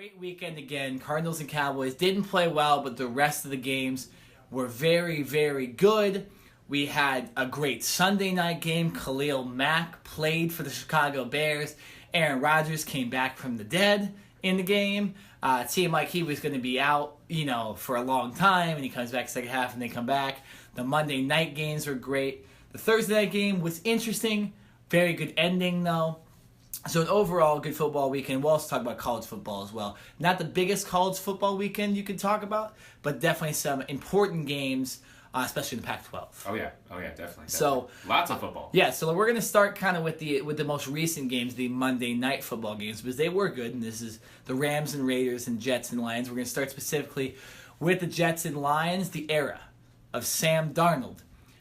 Great weekend again. Cardinals and Cowboys didn't play well, but the rest of the games were very, very good. We had a great Sunday night game. Khalil Mack played for the Chicago Bears. Aaron Rodgers came back from the dead in the game. It seemed like he was going to be out, for a long time, and he comes back second half and they come back. The Monday night games were great. The Thursday night game was interesting. Very good ending, though. So an overall good football weekend. We'll also talk about college football as well. Not the biggest college football weekend you could talk about, but definitely some important games, especially in the Pac-12. Oh yeah, definitely. So lots of football. Yeah, so we're gonna start kind of with the most recent games, the Monday night football games, because they were good. And this is the Rams and Raiders and Jets and Lions. We're gonna start specifically with the Jets and Lions. The era of Sam Darnold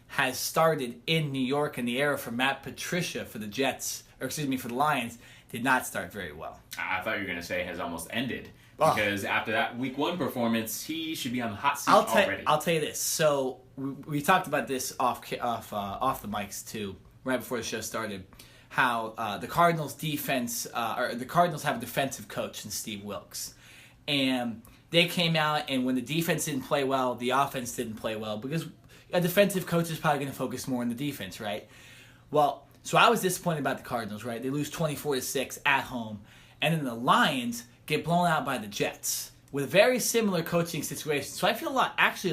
has started in New York, and the era for Matt Patricia for the Jets, for the Lions, did not start very well. I thought you were going to say has almost ended. Because after that Week 1 performance, he should be on the hot seat already. I'll tell you this. So we talked about this off the mics too, right before the show started, how the Cardinals defense, or the Cardinals have a defensive coach in Steve Wilks. And they came out, and when the defense didn't play well, the offense didn't play well, because a defensive coach is probably going to focus more on the defense, right? Well, so I was disappointed about the Cardinals, right? They lose 24-6 at home. And then the Lions get blown out by the Jets with a very similar coaching situation. So I feel a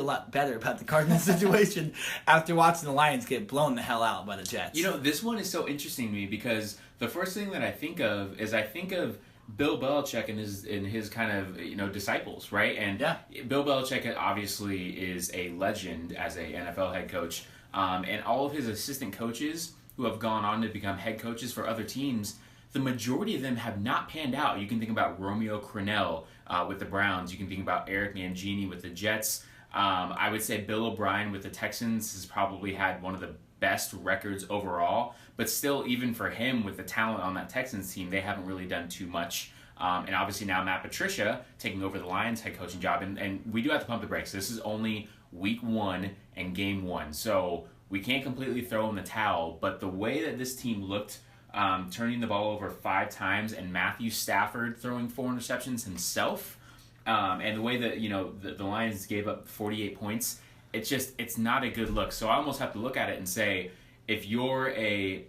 lot better about the Cardinals situation after watching the Lions get blown the hell out by the Jets. This one is so interesting to me because the first thing that I think of is Bill Belichick and his kind of disciples, right? And yeah. Bill Belichick obviously is a legend as a NFL head coach, and all of his assistant coaches who have gone on to become head coaches for other teams, the majority of them have not panned out. You can think about Romeo Crennel with the Browns. You can think about Eric Mangini with the Jets. I would say Bill O'Brien with the Texans has probably had one of the best records overall, but still, even for him with the talent on that Texans team, they haven't really done too much. And obviously now Matt Patricia taking over the Lions head coaching job, and we do have to pump the brakes. This is only Week 1 and Game 1, so we can't completely throw in the towel, but the way that this team looked, turning the ball over 5 times, and Matthew Stafford throwing 4 interceptions himself, and the way that the Lions gave up 48 points, it's not a good look. So I almost have to look at it and say, if you're a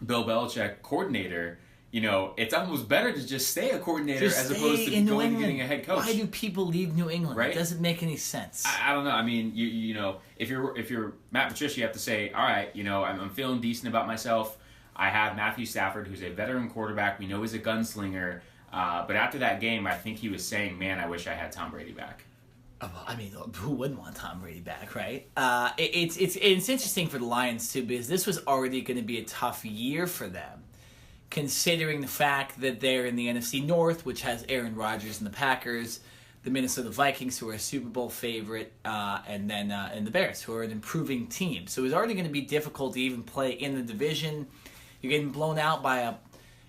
Bill Belichick coordinator, it's almost better to just stay a coordinator as opposed to going and getting a head coach. Why do people leave New England? Right? It doesn't make any sense. I don't know. I mean, if you're Matt Patricia, you have to say, all right, I'm feeling decent about myself. I have Matthew Stafford, who's a veteran quarterback. We know he's a gunslinger. But after that game, I think he was saying, man, I wish I had Tom Brady back. I mean, who wouldn't want Tom Brady back, right? It's interesting for the Lions, too, because this was already going to be a tough year for them, considering the fact that they're in the NFC North, which has Aaron Rodgers and the Packers, the Minnesota Vikings, who are a Super Bowl favorite, and the Bears, who are an improving team. So it was already going to be difficult to even play in the division. You're getting blown out by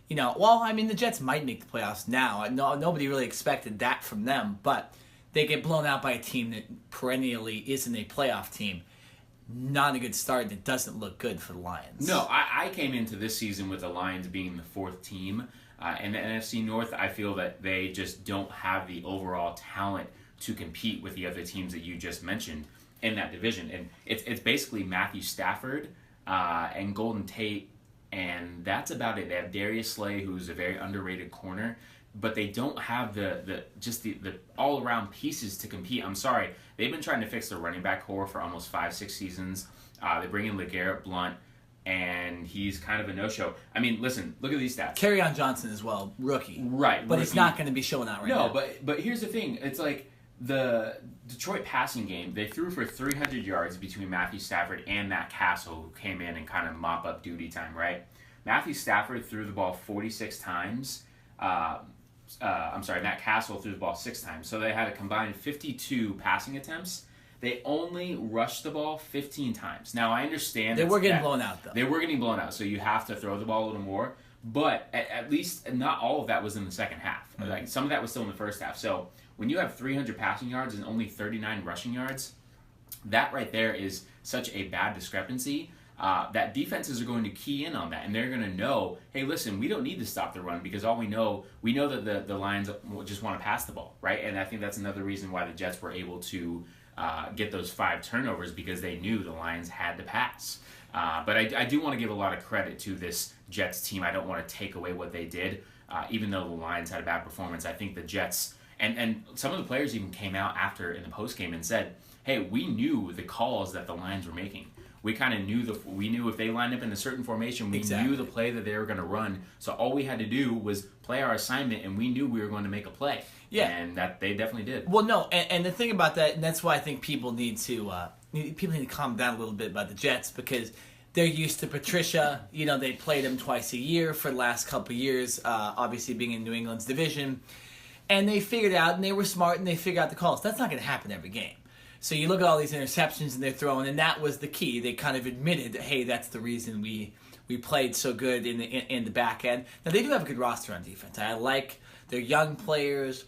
the Jets might make the playoffs now. Nobody really expected that from them, but they get blown out by a team that perennially isn't a playoff team. Not a good start, and it doesn't look good for the Lions. No, I came into this season with the Lions being the 4th team. In the NFC North, I feel that they just don't have the overall talent to compete with the other teams that you just mentioned in that division. And it's basically Matthew Stafford and Golden Tate, and that's about it. They have Darius Slay, who's a very underrated corner, but they don't have the all-around pieces to compete. I'm sorry. They've been trying to fix their running back core for almost 5-6 seasons. They bring in LeGarrette Blount, and he's kind of a no-show. I mean, listen, look at these stats. Kerryon Johnson as well, rookie. Right. But he's not going to be showing out right now. No, but here's the thing. It's like the Detroit passing game, they threw for 300 yards between Matthew Stafford and Matt Castle, who came in and kind of mop up duty time, right? Matthew Stafford threw the ball 46 times. Matt Castle threw the ball 6 times. So they had a combined 52 passing attempts. They only rushed the ball 15 times. Now, I understand they were getting blown out, though. They were getting blown out, so you have to throw the ball a little more. But at least not all of that was in the second half. Mm-hmm. Like some of that was still in the first half. So when you have 300 passing yards and only 39 rushing yards, that right there is such a bad discrepancy. that defenses are going to key in on that, and they're going to know, hey, listen, we don't need to stop the run because all we know that the Lions just want to pass the ball, right? And I think that's another reason why the Jets were able to get those 5 turnovers, because they knew the Lions had to pass. But I do want to give a lot of credit to this Jets team. I don't want to take away what they did, even though the Lions had a bad performance. I think the Jets, and some of the players even came out after in the postgame and said, hey, we knew the calls that the Lions were making. We kind of knew if they lined up in a certain formation, we knew the play that they were going to run. So all we had to do was play our assignment, and we knew we were going to make a play. Yeah, and that they definitely did. Well, no, and the thing about that, and that's why I think people need to calm down a little bit about the Jets, because they're used to Patricia. They played him twice a year for the last couple of years, obviously being in New England's division, and they figured out, and they were smart, and they figured out the calls. That's not going to happen every game. So you look at all these interceptions and they're throwing, and that was the key. They kind of admitted that, hey, that's the reason we played so good in the back end. Now, they do have a good roster on defense. I like their young players.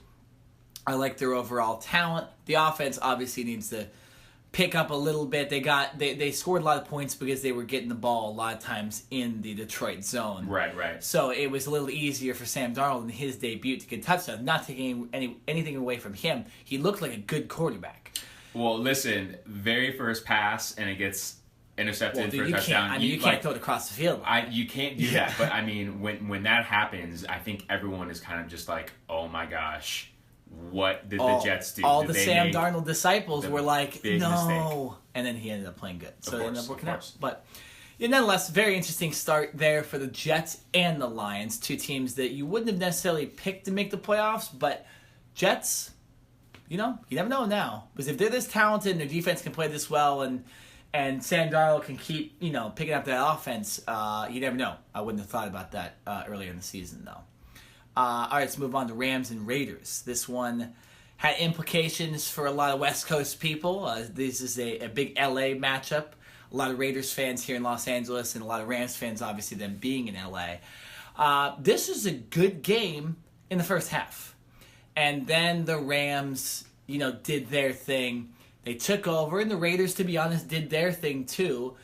I like their overall talent. The offense obviously needs to pick up a little bit. They scored a lot of points because they were getting the ball a lot of times in the Detroit zone. Right. So it was a little easier for Sam Darnold in his debut to get touchdowns. Not taking anything away from him. He looked like a good quarterback. Well, listen, very first pass, and it gets intercepted for a touchdown. You can't throw it across the field. You can't do that. But, when that happens, I think everyone is kind of just like, oh, my gosh, what did the Jets do? All the Sam Darnold disciples were like, no. Mistake? And then he ended up playing good. So it ended up working out. But nonetheless, very interesting start there for the Jets and the Lions, 2 teams that you wouldn't have necessarily picked to make the playoffs, but Jets... you never know now. Because if they're this talented and their defense can play this well and Sam Darnold can keep, picking up that offense, you never know. I wouldn't have thought about that earlier in the season, though. All right, let's move on to Rams and Raiders. This one had implications for a lot of West Coast people. This is a big LA matchup. A lot of Raiders fans here in Los Angeles and a lot of Rams fans, obviously, them being in LA. This is a good game in the first half. And then the Rams, did their thing. They took over, and the Raiders, to be honest, did their thing too,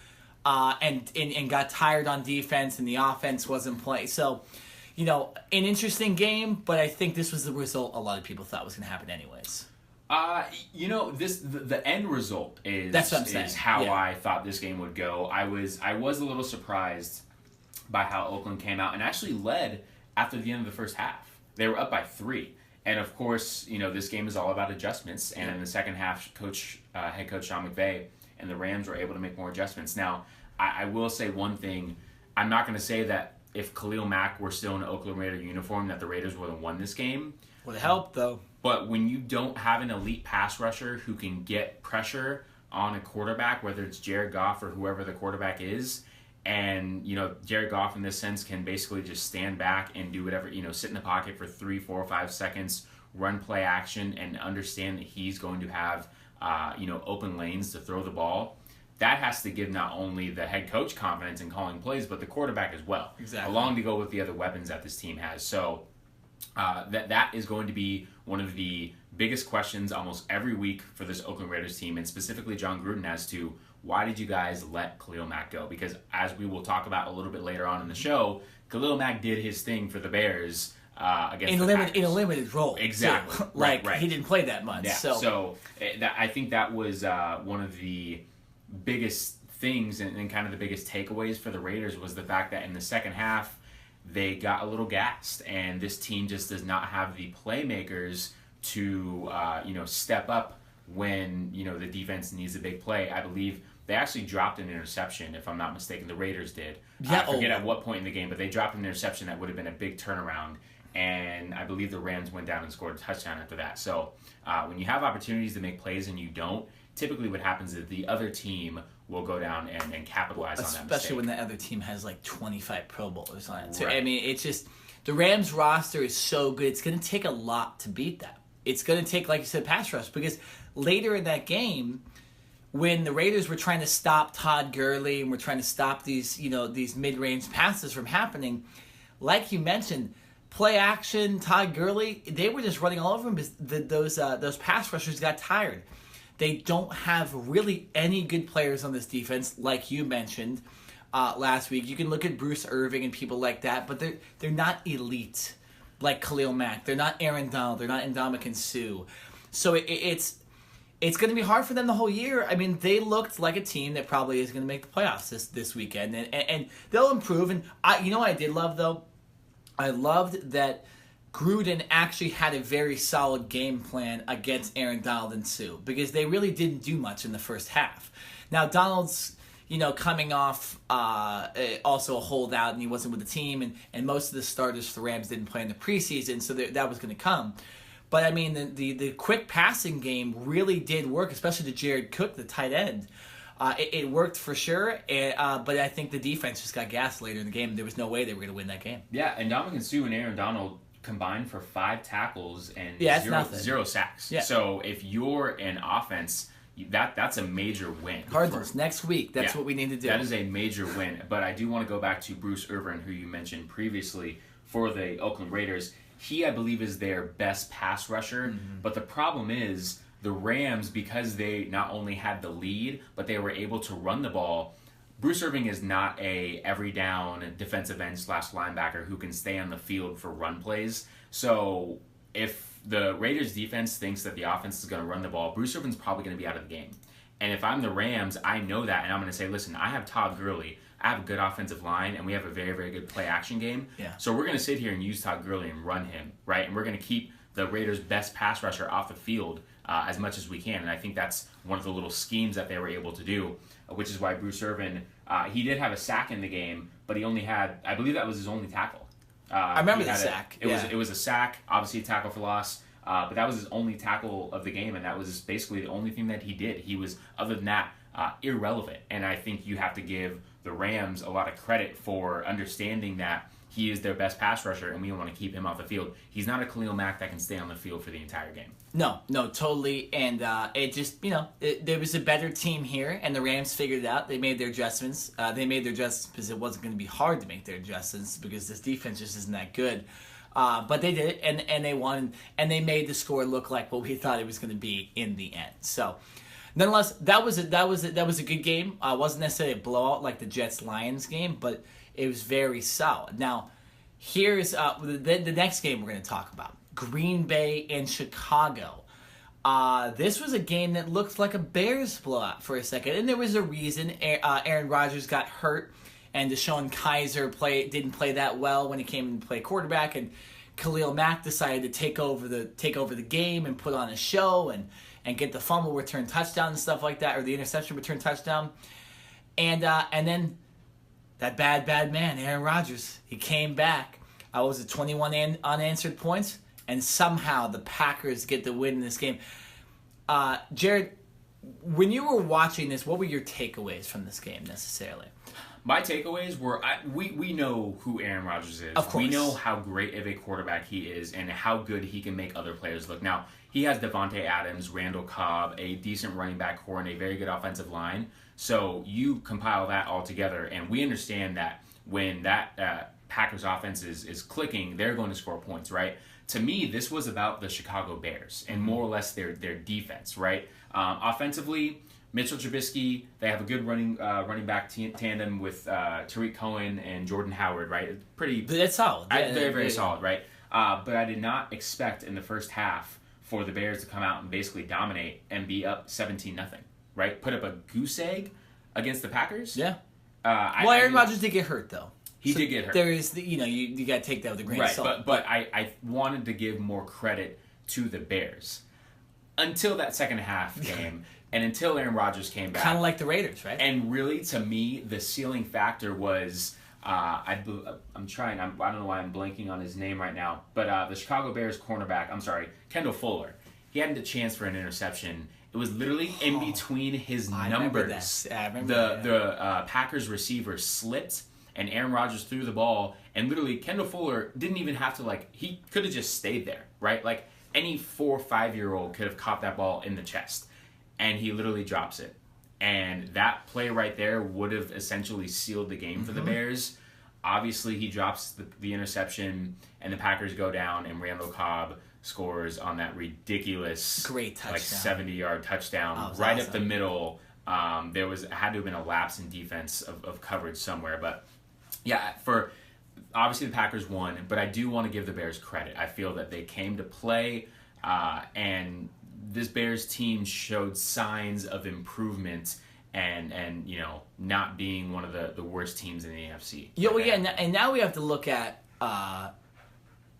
and got tired on defense, and the offense wasn't playing. So, an interesting game, but I think this was the result a lot of people thought was going to happen anyways. The end result is that's what I'm saying. Is how I thought this game would go. I was a little surprised by how Oakland came out and actually led after the end of the first half. They were up by 3. And of course, this game is all about adjustments. And in the second half, head coach Sean McVay and the Rams were able to make more adjustments. Now, I will say one thing. I'm not going to say that if Khalil Mack were still in an Oakland Raider uniform, that the Raiders would have won this game. Would have helped, though. But when you don't have an elite pass rusher who can get pressure on a quarterback, whether it's Jared Goff or whoever the quarterback is, and, Jared Goff in this sense can basically just stand back and do whatever, sit in the pocket for 3, 4, 5 seconds, run play action, and understand that he's going to have, open lanes to throw the ball. That has to give not only the head coach confidence in calling plays, but the quarterback as well. Exactly. Along to go with the other weapons that this team has. So that is going to be one of the biggest questions almost every week for this Oakland Raiders team, and specifically John Gruden as to why did you guys let Khalil Mack go? Because as we will talk about a little bit later on in the show, Khalil Mack did his thing for the Bears against the Packers. In a limited role. Exactly. Right. Right. He didn't play that much. Yeah. So I think that was one of the biggest things and kind of the biggest takeaways for the Raiders was the fact that in the second half, they got a little gassed, and this team just does not have the playmakers to step up when the defense needs a big play. I believe they actually dropped an interception, if I'm not mistaken. The Raiders did. Yeah, I forget at what point in the game, but they dropped an interception that would have been a big turnaround, and I believe the Rams went down and scored a touchdown after that. So when you have opportunities to make plays and you don't, typically what happens is the other team will go down and capitalize on that mistake. Especially when the other team has like 25 Pro Bowlers on it. So, right. I mean, it's just the Rams roster is so good. It's going to take a lot to beat them. It's going to take, like you said, pass rush, because later in that game, when the Raiders were trying to stop Todd Gurley and were trying to stop these mid-range passes from happening, like you mentioned, play action, Todd Gurley, they were just running all over him because those pass rushers got tired. They don't have really any good players on this defense, like you mentioned. last week. You can look at Bruce Irving and people like that, but they're not elite like Khalil Mack. They're not Aaron Donald. They're not Ndamukong Suh. So it's going to be hard for them the whole year. I mean, they looked like a team that probably is going to make the playoffs this weekend, and they'll improve. And you know what I did love, though? I loved that Gruden actually had a very solid game plan against Aaron Donald and Suh, because they really didn't do much in the first half. Now, Donald's coming off also a holdout, and he wasn't with the team, and most of the starters for the Rams didn't play in the preseason, so that was going to come. But, I mean, the quick passing game really did work, especially to Jared Cook, the tight end. It worked for sure, but I think the defense just got gassed later in the game. There was no way they were going to win that game. Yeah, and Ndamukong Suh and Aaron Donald combined for 5 tackles and zero sacks. Yeah. So if you're an offense, that's a major win. Cardinals next week. That's what we need to do. That is a major win. But I do want to go back to Bruce Irvin, who you mentioned previously for the Oakland Raiders. He, I believe, is their best pass rusher. Mm-hmm. But the problem is the Rams, because they not only had the lead, but they were able to run the ball. Bruce Irvin is not a every down defensive end / linebacker who can stay on the field for run plays. So if the Raiders defense thinks that the offense is going to run the ball, Bruce Irvin's probably going to be out of the game. And if I'm the Rams, I know that, and I'm going to say, listen, I have Todd Gurley. I have a good offensive line, and we have a very, very good play-action game. Yeah. So we're going to sit here and use Todd Gurley and run him, right? And we're going to keep the Raiders' best pass rusher off the field as much as we can. And I think that's one of the little schemes that they were able to do, which is why Bruce Irvin, he did have a sack in the game, but he only had, I believe that was his only tackle. I remember the sack. It was a sack, obviously a tackle for loss, but that was his only tackle of the game, and that was basically the only thing that he did. He was, other than that, irrelevant. And I think you have to give the Rams a lot of credit for understanding that he is their best pass rusher, and we want to keep him off the field. He's not a Khalil Mack that can stay on the field for the entire game. No, totally. And it just, there was a better team here, and the Rams figured it out. They made their adjustments. Because it wasn't going to be hard to make their adjustments because this defense just isn't that good. But they did it, and they won, and they made the score look like what we thought it was going to be in the end. So, nonetheless, that was a good game. Wasn't necessarily a blowout like the Jets-Lions game, but it was very solid. Now, here's the next game we're going to talk about: Green Bay and Chicago. This was a game that looked like a Bears blowout for a second, and there was a reason. Aaron Rodgers got hurt, and Deshaun Kaiser didn't play that well when he came to play quarterback, and Khalil Mack decided to take over the game and put on a show and get the fumble return touchdown and stuff like that, or the interception return touchdown, and then that bad man, Aaron Rodgers, he came back. Was it 21 unanswered points? And somehow the Packers get the win in this game. Jared, when you were watching this, what were your takeaways from this game necessarily? My takeaways were, we know who Aaron Rodgers is. Of course. We know how great of a quarterback he is and how good he can make other players look. Now, he has Devontae Adams, Randall Cobb, a decent running back core, and a very good offensive line. So you compile that all together, and we understand that when that Packers offense is clicking, they're going to score points, right? To me, this was about the Chicago Bears and more or less their defense, right? Offensively, Mitchell Trubisky, they have a good running back tandem with Tariq Cohen and Jordan Howard, right? That's solid. Very solid, right? But I did not expect in the first half for the Bears to come out and basically dominate and be up 17-0, right? Put up a goose egg against the Packers. Yeah. Aaron Rodgers did get hurt, though. He did get hurt. There is, you got to take that with a grain of salt. But I wanted to give more credit to the Bears until that second half game and until Aaron Rodgers came back. Kind of like the Raiders, right? And really, to me, the ceiling factor was I don't know why I'm blanking on his name right now, but the Chicago Bears cornerback, Kendall Fuller. He had a chance for an interception. It was literally in between his numbers. I remember that. The Packers receiver slipped, and Aaron Rodgers threw the ball, and literally Kendall Fuller didn't even have to, he could have just stayed there, right? Like, any 4 or 5-year-old could have caught that ball in the chest, and he literally drops it. And that play right there would have essentially sealed the game for the Bears. Obviously, he drops the interception, and the Packers go down, and Randall Cobb scores on that ridiculous, great touchdown, 70-yard touchdown right up the middle. There had to have been a lapse in defense of coverage somewhere. But yeah, for obviously the Packers won, but I do want to give the Bears credit. I feel that they came to play, and this Bears team showed signs of improvement and not being one of the worst teams in the AFC. Yeah, well, yeah, and now we have to look at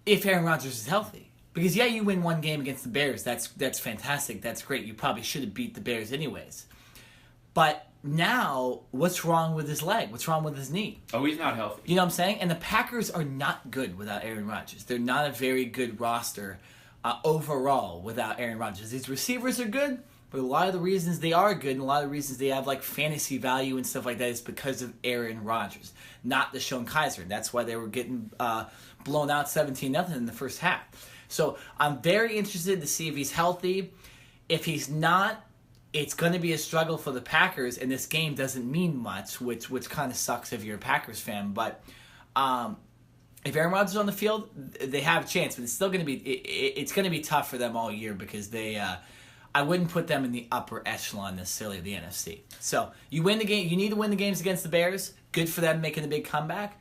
if Aaron Rodgers is healthy. Because, yeah, you win one game against the Bears. That's fantastic. That's great. You probably should have beat the Bears anyways. But now, what's wrong with his leg? What's wrong with his knee? Oh, he's not healthy. You know what I'm saying? And the Packers are not good without Aaron Rodgers. They're not a very good roster overall without Aaron Rodgers. These receivers are good, but a lot of the reasons they are good and a lot of the reasons they have like fantasy value and stuff like that is because of Aaron Rodgers, not Deshaun Kaiser. That's why they were getting blown out 17-0 in the first half. So I'm very interested to see if he's healthy. If he's not, it's going to be a struggle for the Packers, and this game doesn't mean much, which kind of sucks if you're a Packers fan. But if Aaron Rodgers is on the field, they have a chance, but it's still going to be it's going to be tough for them all year because they. I wouldn't put them in the upper echelon necessarily of the NFC. So you win the game. You need to win the games against the Bears. Good for them making a big comeback.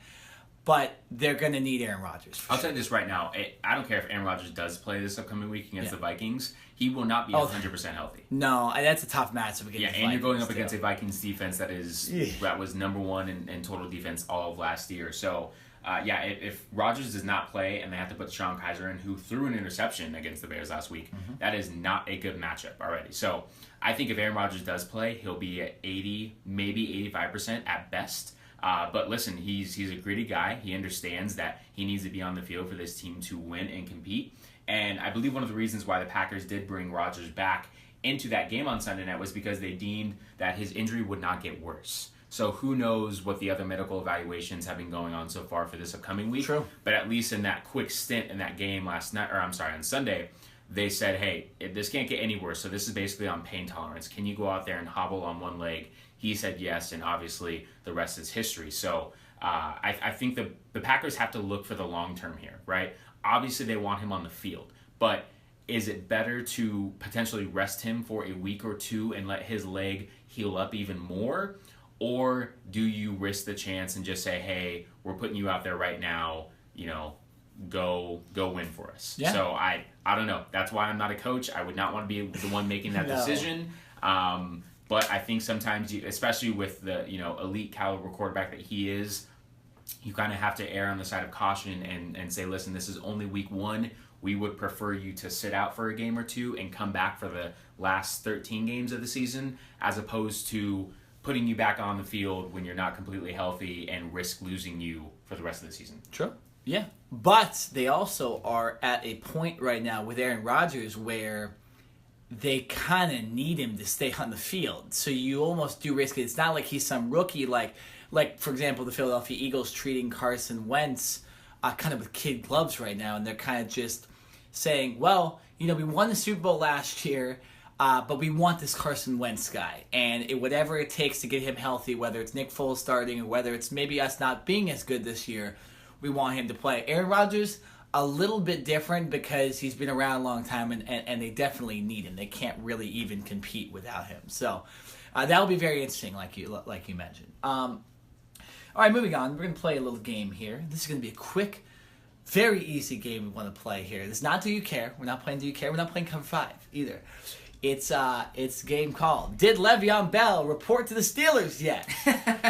But they're going to need Aaron Rodgers. I'll tell you this right now. I don't care if Aaron Rodgers does play this upcoming week against the Vikings. He will not be 100% healthy. No, that's a tough matchup against the Vikings. And you're going up against a Vikings defense that was number one in total defense all of last year. So, if Rodgers does not play and they have to put Sean Kaiser in, who threw an interception against the Bears last week, that is not a good matchup already. So, I think if Aaron Rodgers does play, he'll be at 80, maybe 85% at best. But listen, he's a gritty guy. He understands that he needs to be on the field for this team to win and compete. And I believe one of the reasons why the Packers did bring Rodgers back into that game on Sunday night was because they deemed that his injury would not get worse. So who knows what the other medical evaluations have been going on so far for this upcoming week. True. But at least in that quick stint in that game on Sunday, they said, hey, this can't get any worse. So this is basically on pain tolerance. Can you go out there and hobble on one leg? He said yes, and obviously the rest is history. So I think the Packers have to look for the long term here, right? Obviously they want him on the field, but is it better to potentially rest him for a week or two and let his leg heal up even more? Or do you risk the chance and just say, hey, we're putting you out there right now, go win for us? Yeah. So I don't know. That's why I'm not a coach. I would not want to be the one making that decision. But I think sometimes, especially with the elite caliber quarterback that he is, you kind of have to err on the side of caution and say, listen, this is only week one. We would prefer you to sit out for a game or two and come back for the last 13 games of the season, as opposed to putting you back on the field when you're not completely healthy and risk losing you for the rest of the season. True. Yeah. But they also are at a point right now with Aaron Rodgers where they kind of need him to stay on the field. So you almost do risk it. It's not like he's some rookie like for example, the Philadelphia Eagles treating Carson Wentz kind of with kid gloves right now, and they're kind of just saying, well, we won the Super Bowl last year, but we want this Carson Wentz guy, and whatever it takes to get him healthy, whether it's Nick Foles starting or whether it's maybe us not being as good this year, we want him to play. Aaron Rodgers, a little bit different because he's been around a long time, and they definitely need him. They can't really even compete without him. So that'll be very interesting, like you mentioned. All right, moving on. We're going to play a little game here. This is going to be a quick, very easy game we want to play here. This is not Do You Care. We're not playing Do You Care. We're not playing Cover 5 either. It's a game called Did Le'Veon Bell Report to the Steelers Yet?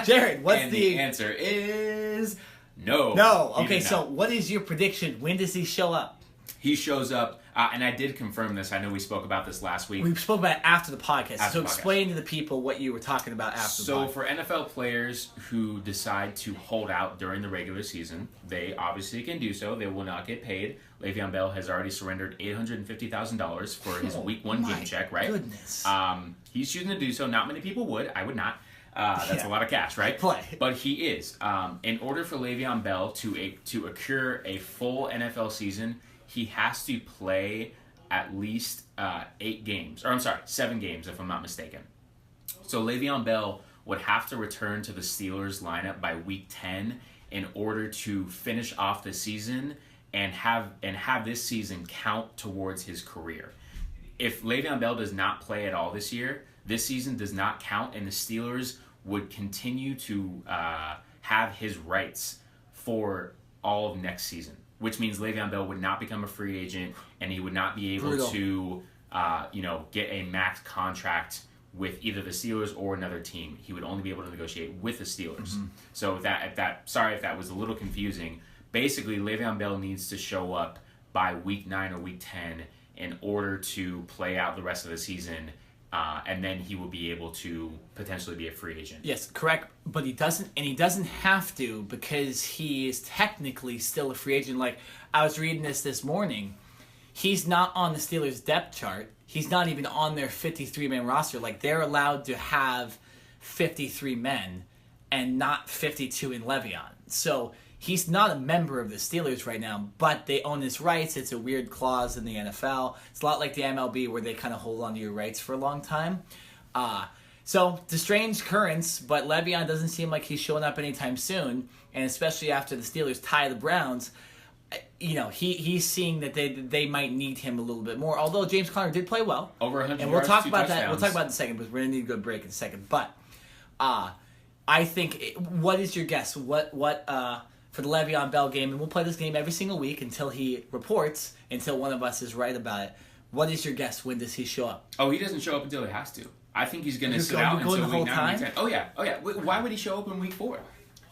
Jared, what's the answer is no. No. Okay, so what is your prediction? When does he show up? He shows up, and I did confirm this. I know we spoke about this last week. We spoke about it after the podcast. Explain to the people what you were talking about after the podcast. So for NFL players who decide to hold out during the regular season, they obviously can do so. They will not get paid. Le'Veon Bell has already surrendered $850,000 for his week one game check, right? Goodness. He's choosing to do so. Not many people would. I would not. That's a lot of cash, right? But he is. In order for Le'Veon Bell to accrue a full NFL season, he has to play at least 7 games, if I'm not mistaken. So Le'Veon Bell would have to return to the Steelers lineup by week 10 in order to finish off the season and have this season count towards his career. if Le'Veon Bell does not play at all this season does not count, and the Steelers would continue to have his rights for all of next season, which means Le'Veon Bell would not become a free agent, and he would not be able to, get a max contract with either the Steelers or another team. He would only be able to negotiate with the Steelers. Mm-hmm. So sorry if that was a little confusing. Basically, Le'Veon Bell needs to show up by week 9 or week 10 in order to play out the rest of the season. And then he will be able to potentially be a free agent. Yes, correct. But he doesn't have to, because he is technically still a free agent. Like, I was reading this morning. He's not on the Steelers' depth chart. He's not even on their 53-man roster. Like, they're allowed to have 53 men and not 52 in Le'Veon. So he's not a member of the Steelers right now, but they own his rights. It's a weird clause in the NFL. It's a lot like the MLB, where they kind of hold on to your rights for a long time. So it's a strange occurrence, but Le'Veon doesn't seem like he's showing up anytime soon, and especially after the Steelers tie the Browns, he's seeing that they might need him a little bit more. Although James Conner did play well, over 100 and we'll yards, talk 2 about touchdowns. that. We'll talk about it in a second, because we're gonna need to go to break in a second. But I think, what is your guess? What for the Le'Veon Bell game, and we'll play this game every single week until he reports, until one of us is right about it. What is your guess? When does he show up? Oh, he doesn't show up until he has to. I think he's going to sit out until week 9, week 10. Oh yeah. Why would he show up in week 4?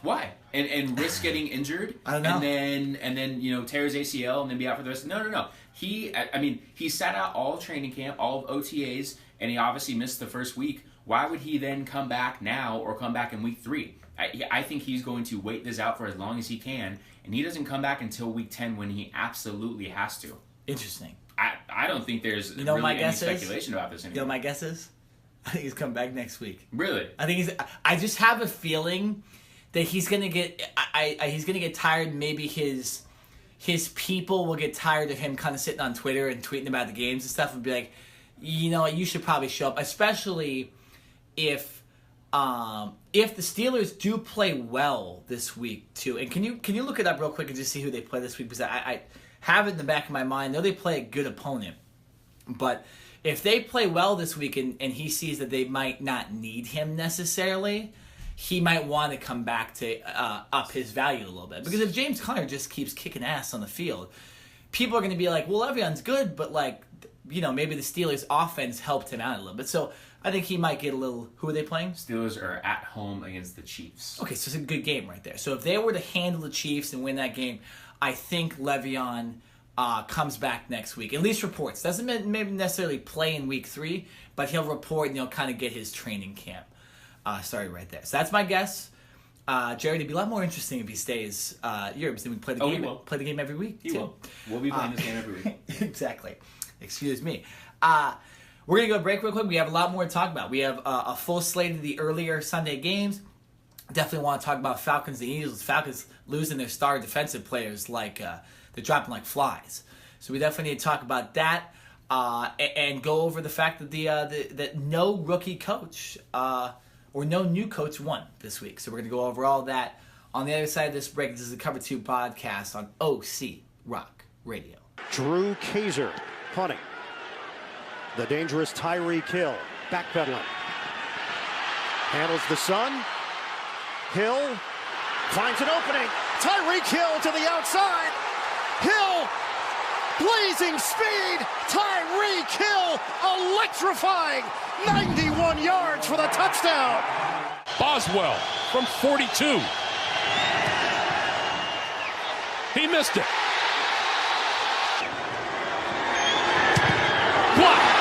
Why? And risk getting injured? I don't know. And then tear his ACL and then be out for the rest. No. He sat out all of training camp, all of OTAs, and he obviously missed the first week. Why would he then come back now or come back in week 3? I think he's going to wait this out for as long as he can, and he doesn't come back until week 10 when he absolutely has to. Interesting. I don't think there's really any speculation about this anymore. You know what my guess is? I think he's coming back next week. Really? I just have a feeling that he's gonna get tired. Maybe his people will get tired of him kind of sitting on Twitter and tweeting about the games and stuff, and be like, you should probably show up, especially if the Steelers do play well this week too. And can you look it up real quick and just see who they play this week? Because I have it in the back of my mind. I know they play a good opponent, but if they play well this week and he sees that they might not need him necessarily, he might want to come back to up his value a little bit. Because if James Conner just keeps kicking ass on the field, people are going to be like, well, Le'Veon's good, but maybe the Steelers' offense helped him out a little bit. So I think he might get a little... Who are they playing? Steelers are at home against the Chiefs. Okay, so it's a good game right there. So if they were to handle the Chiefs and win that game, I think Le'Veon comes back next week. At least reports. Doesn't maybe necessarily play in week 3, but he'll report and kind of get his training camp started right there. So that's my guess. Jerry, it'd be a lot more interesting if he stays here, because then we play the game. Play the game every week. He will. We'll be playing this game every week. Exactly. Excuse me. We're going to go to break real quick. We have a lot more to talk about. We have a full slate of the earlier Sunday games. Definitely want to talk about Falcons and Eagles. Falcons losing their star defensive players like they're dropping like flies. So we definitely need to talk about that and go over the fact that that no rookie coach or no new coach won this week. So we're going to go over all that on the other side of this break. This is the Cover 2 podcast on OC Rock Radio. Drew Kaiser punting. The dangerous Tyreek Hill backpedaling. Handles the sun. Hill finds an opening. Tyreek Hill to the outside. Hill, blazing speed. Tyreek Hill electrifying. 91 yards for the touchdown. Boswell from 42. He missed it. Blocked.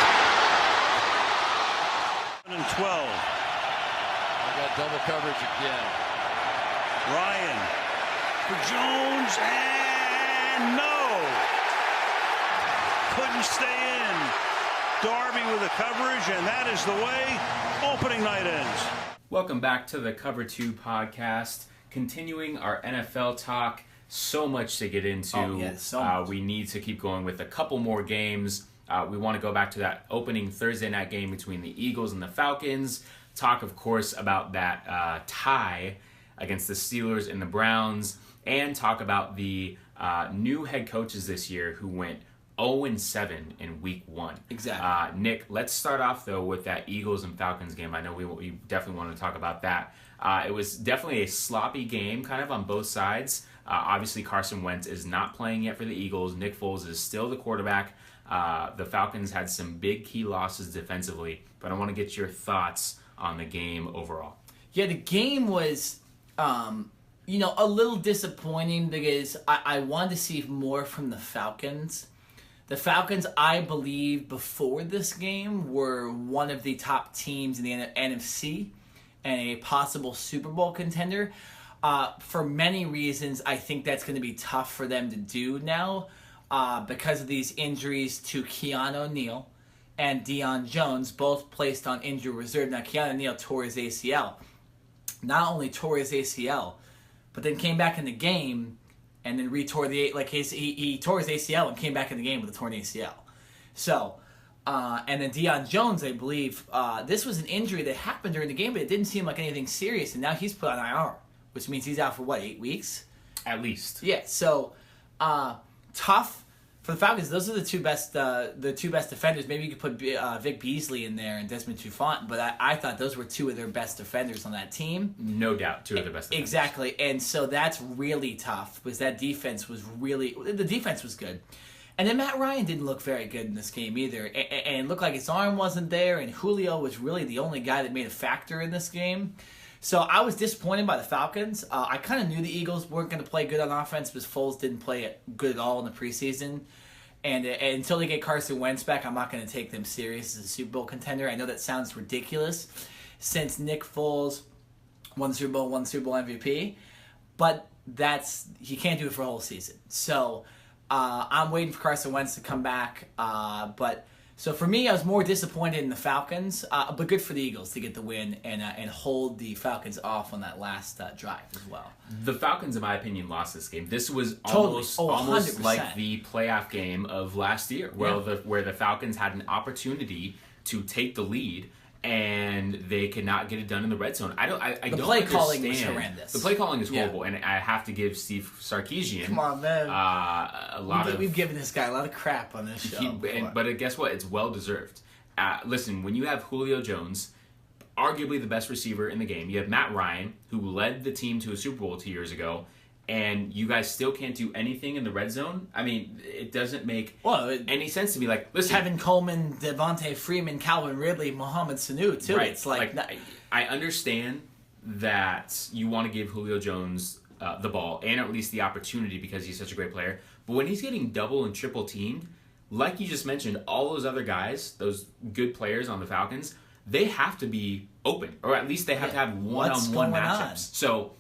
12. I got double coverage again. Ryan for Jones, and no. Couldn't stay in. Darby with the coverage, and that is the way opening night ends. Welcome back to the Cover 2 podcast. Continuing our NFL talk. So much to get into. Oh, yes, so much. We need to keep going with a couple more games. We want to go back to that opening Thursday night game between the Eagles and the Falcons. Talk, of course, about that tie against the Steelers and the Browns. And talk about the new head coaches this year who went 0-7 in week 1. Exactly. Nick, let's start off, though, with that Eagles and Falcons game. I know we definitely want to talk about that. It was definitely a sloppy game, kind of on both sides. Obviously, Carson Wentz is not playing yet for the Eagles. Nick Foles is still the quarterback. The Falcons had some big key losses defensively, but I want to get your thoughts on the game overall. Yeah, the game was, a little disappointing because I wanted to see more from the Falcons. The Falcons, I believe, before this game, were one of the top teams in the NFC and a possible Super Bowl contender. For many reasons, I think that's going to be tough for them to do now because of these injuries to Keanu O'Neal and Deion Jones, both placed on injury reserve. Now, Keanu O'Neal tore his ACL. Not only tore his ACL, but then came back in the game and then retore he tore his ACL and came back in the game with a torn ACL. So, and then Deion Jones, I believe, this was an injury that happened during the game, but it didn't seem like anything serious, and now he's put on IR, which means he's out for, 8 weeks? At least. Yeah, so tough for the Falcons. Those are the two best defenders. Maybe you could put Vic Beasley in there and Desmond Trufant, but I thought those were two of their best defenders on that team. No doubt, two of the best defenders. Exactly, and so that's really tough because that defense was the defense was good. And then Matt Ryan didn't look very good in this game either, and it looked like his arm wasn't there, and Julio was really the only guy that made a factor in this game. So I was disappointed by the Falcons. I kind of knew the Eagles weren't going to play good on offense because Foles didn't play good at all in the preseason. And until they get Carson Wentz back, I'm not going to take them serious as a Super Bowl contender. I know that sounds ridiculous since Nick Foles won Super Bowl MVP, but he can't do it for a whole season. So I'm waiting for Carson Wentz to come back. So for me, I was more disappointed in the Falcons, but good for the Eagles to get the win and hold the Falcons off on that last drive as well. The Falcons, in my opinion, lost this game. This was Totally. almost 100%. like the playoff game of last year, where the Falcons had an opportunity to take the lead, and they could not get it done in the red zone. I don't play calling was understand. horrendous. The play calling is horrible, and I have to give Steve Sarkisian Come on, man. We've given this guy a lot of crap on this show. But guess what? It's well deserved. Listen, when you have Julio Jones, arguably the best receiver in the game, you have Matt Ryan, who led the team to a Super Bowl 2 years ago, and you guys still can't do anything in the red zone? I mean, it doesn't make any sense to me. Like, listen, Tevin Coleman, Devontae Freeman, Calvin Ridley, Mohamed Sanu, too. Right. It's like I understand that you want to give Julio Jones the ball and at least the opportunity because he's such a great player. But when he's getting double and triple teamed, like you just mentioned, all those other guys, those good players on the Falcons, they have to be open, or at least they have to have one-on-one matchups. So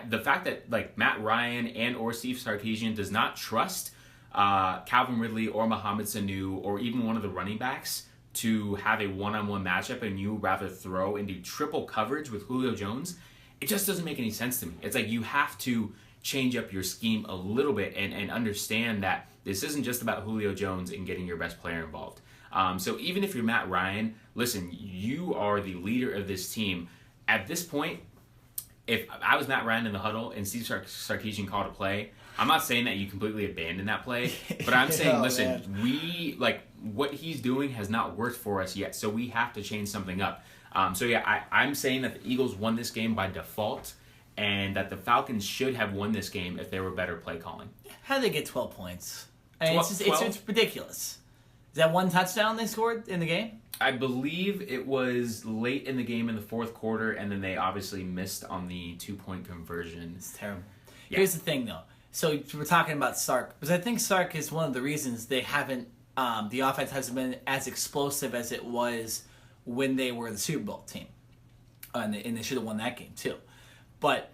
the fact that Matt Ryan and or Steve Sarkisian does not trust Calvin Ridley or Mohamed Sanu or even one of the running backs to have a one-on-one matchup, and you rather throw into triple coverage with Julio Jones, it just doesn't make any sense to me. It's like you have to change up your scheme a little bit and understand that this isn't just about Julio Jones and getting your best player involved. So even if you're Matt Ryan, listen, you are the leader of this team. At this point, if I was Matt Ryan in the huddle and Steve Sarkisian called a play, I'm not saying that you completely abandon that play, but I'm saying, listen, what he's doing has not worked for us yet, so we have to change something up. I'm saying that the Eagles won this game by default, and that the Falcons should have won this game if there were better play calling. How did they get 12 points? I mean, it's ridiculous. Is that one touchdown they scored in the game? I believe it was late in the game in the fourth quarter, and then they obviously missed on the 2-point conversion. It's terrible. Yeah. Here's the thing, though. So we're talking about Sark, because I think Sark is one of the reasons they haven't. The offense hasn't been as explosive as it was when they were the Super Bowl team, and they should have won that game too. But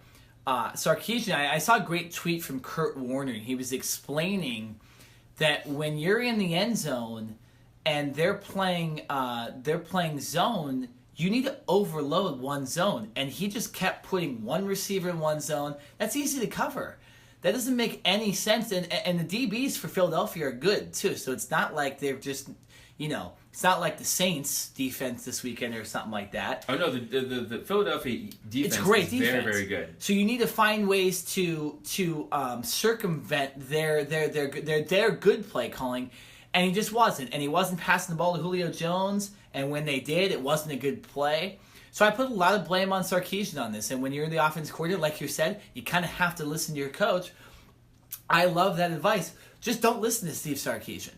Sarkisian, I saw a great tweet from Kurt Warner. He was explaining that when you're in the end zone and they're playing zone, you need to overload one zone. And he just kept putting one receiver in one zone. That's easy to cover. That doesn't make any sense. And the DBs for Philadelphia are good, too. So it's not like they're just, it's not like the Saints defense this weekend or something like that. Oh, no, the Philadelphia defense it's great is defense. very, very good. So you need to find ways to circumvent their good play calling And he just wasn't. And he wasn't passing the ball to Julio Jones. And when they did, it wasn't a good play. So I put a lot of blame on Sarkisian on this. And when you're in the offense coordinator, like you said, you kind of have to listen to your coach. I love that advice. Just don't listen to Steve Sarkisian.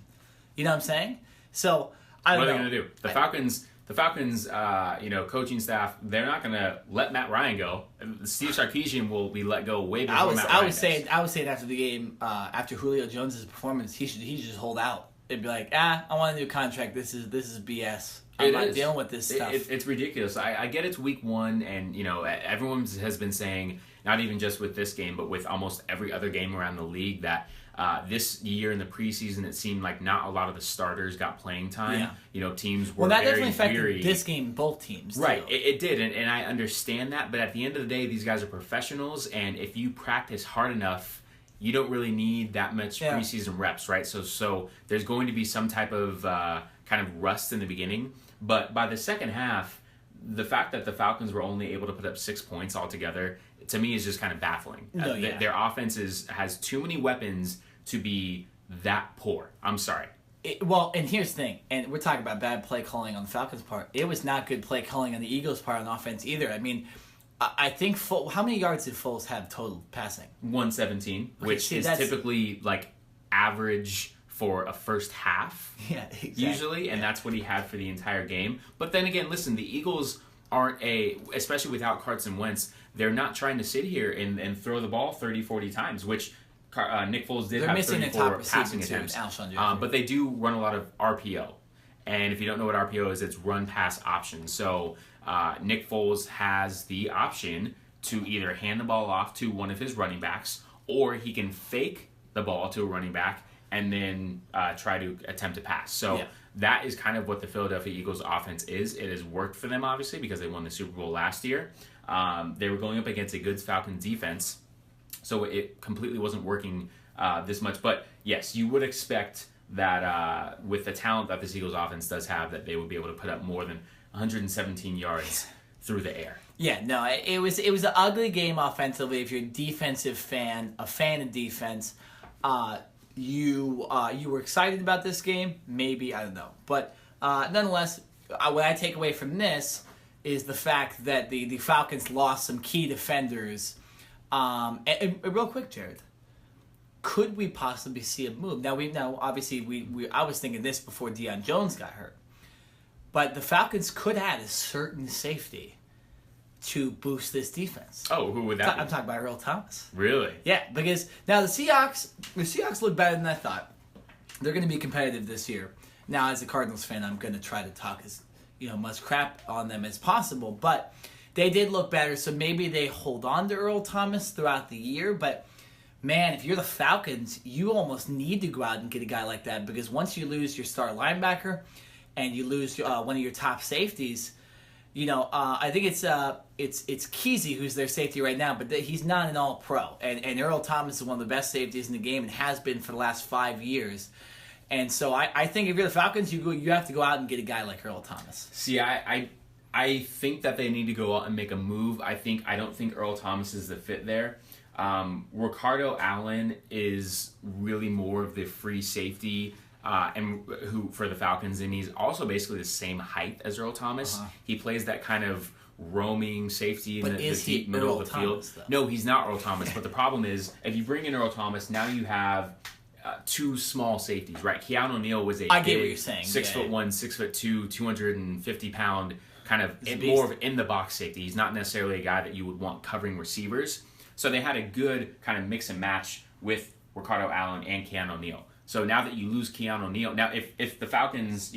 You know what I'm saying? So I don't know. What are they going to do? The Falcons, coaching staff, they're not going to let Matt Ryan go. Steve Sarkisian will be let go way before Matt Ryan I was saying after the game, after Julio Jones' performance, he should just hold out. It'd be like, I want a new contract. This is BS. I'm not dealing with this stuff. It's ridiculous. I get it's week one, and everyone has been saying, not even just with this game, but with almost every other game around the league, that this year in the preseason, it seemed like not a lot of the starters got playing time. Yeah. Teams were that very definitely affected weary. This game, both teams. Right, it did, and I understand that. But at the end of the day, these guys are professionals, and if you practice hard enough, you don't really need that much preseason reps, right? So there's going to be some type of kind of rust in the beginning. But by the second half, the fact that the Falcons were only able to put up 6 points altogether, to me, is just kind of baffling. Their offense has too many weapons to be that poor. I'm sorry. And here's the thing, and we're talking about bad play calling on the Falcons' part. It was not good play calling on the Eagles' part on offense either. I mean, I think how many yards did Foles have total passing? 117, which is typically like average for a first half. Yeah, exactly. Usually, and that's what he had for the entire game. But then again, listen, the Eagles aren't especially without Carson Wentz, they're not trying to sit here and throw the ball 30, 40 times, which Nick Foles did have 34 passing attempts. But they do run a lot of RPO. And if you don't know what RPO is, it's run pass option. So Nick Foles has the option to either hand the ball off to one of his running backs, or he can fake the ball to a running back and then try to attempt to pass. So that is kind of what the Philadelphia Eagles offense is. It has worked for them, obviously, because they won the Super Bowl last year. They were going up against a good Falcons defense, so it completely wasn't working this much. But yes, you would expect that with the talent that this Eagles offense does have, that they would be able to put up more than 117 yards through the air. Yeah, no, it was an ugly game offensively. If you're a defensive fan, a fan of defense, you were excited about this game? Maybe, I don't know. But nonetheless, what I take away from this is the fact that the Falcons lost some key defenders. And real quick, Jared, could we possibly see a move? Now obviously I was thinking this before Deion Jones got hurt, but the Falcons could add a certain safety to boost this defense. Oh, who would that be? I'm talking about Earl Thomas. Really? Yeah, because now the Seahawks look better than I thought. They're going to be competitive this year. Now, as a Cardinals fan, I'm going to try to talk as much crap on them as possible, but they did look better, so maybe they hold on to Earl Thomas throughout the year. But man, if you're the Falcons, you almost need to go out and get a guy like that, because once you lose your star linebacker and you lose one of your top safeties, I think it's Kesey who's their safety right now, but he's not an all-pro. And Earl Thomas is one of the best safeties in the game and has been for the last 5 years. And so I think if you're the Falcons, you have to go out and get a guy like Earl Thomas. See, I think that they need to go out and make a move. I don't think Earl Thomas is the fit there. Ricardo Allen is really more of the free safety and who for the Falcons, and he's also basically the same height as Earl Thomas. He plays that kind of roaming safety in the deep middle of the field. No, he's not Earl Thomas. But the problem is, if you bring in Earl Thomas, now you have two small safeties, right? Keanu O'Neal was a I get what you're saying. 6'1", 6'2", 250-pound kind of more of in the box safety. He's not necessarily a guy that you would want covering receivers. So they had a good kind of mix and match with Ricardo Allen and Keanu O'Neal. So now that you lose Keanu O'Neal, now if the Falcons,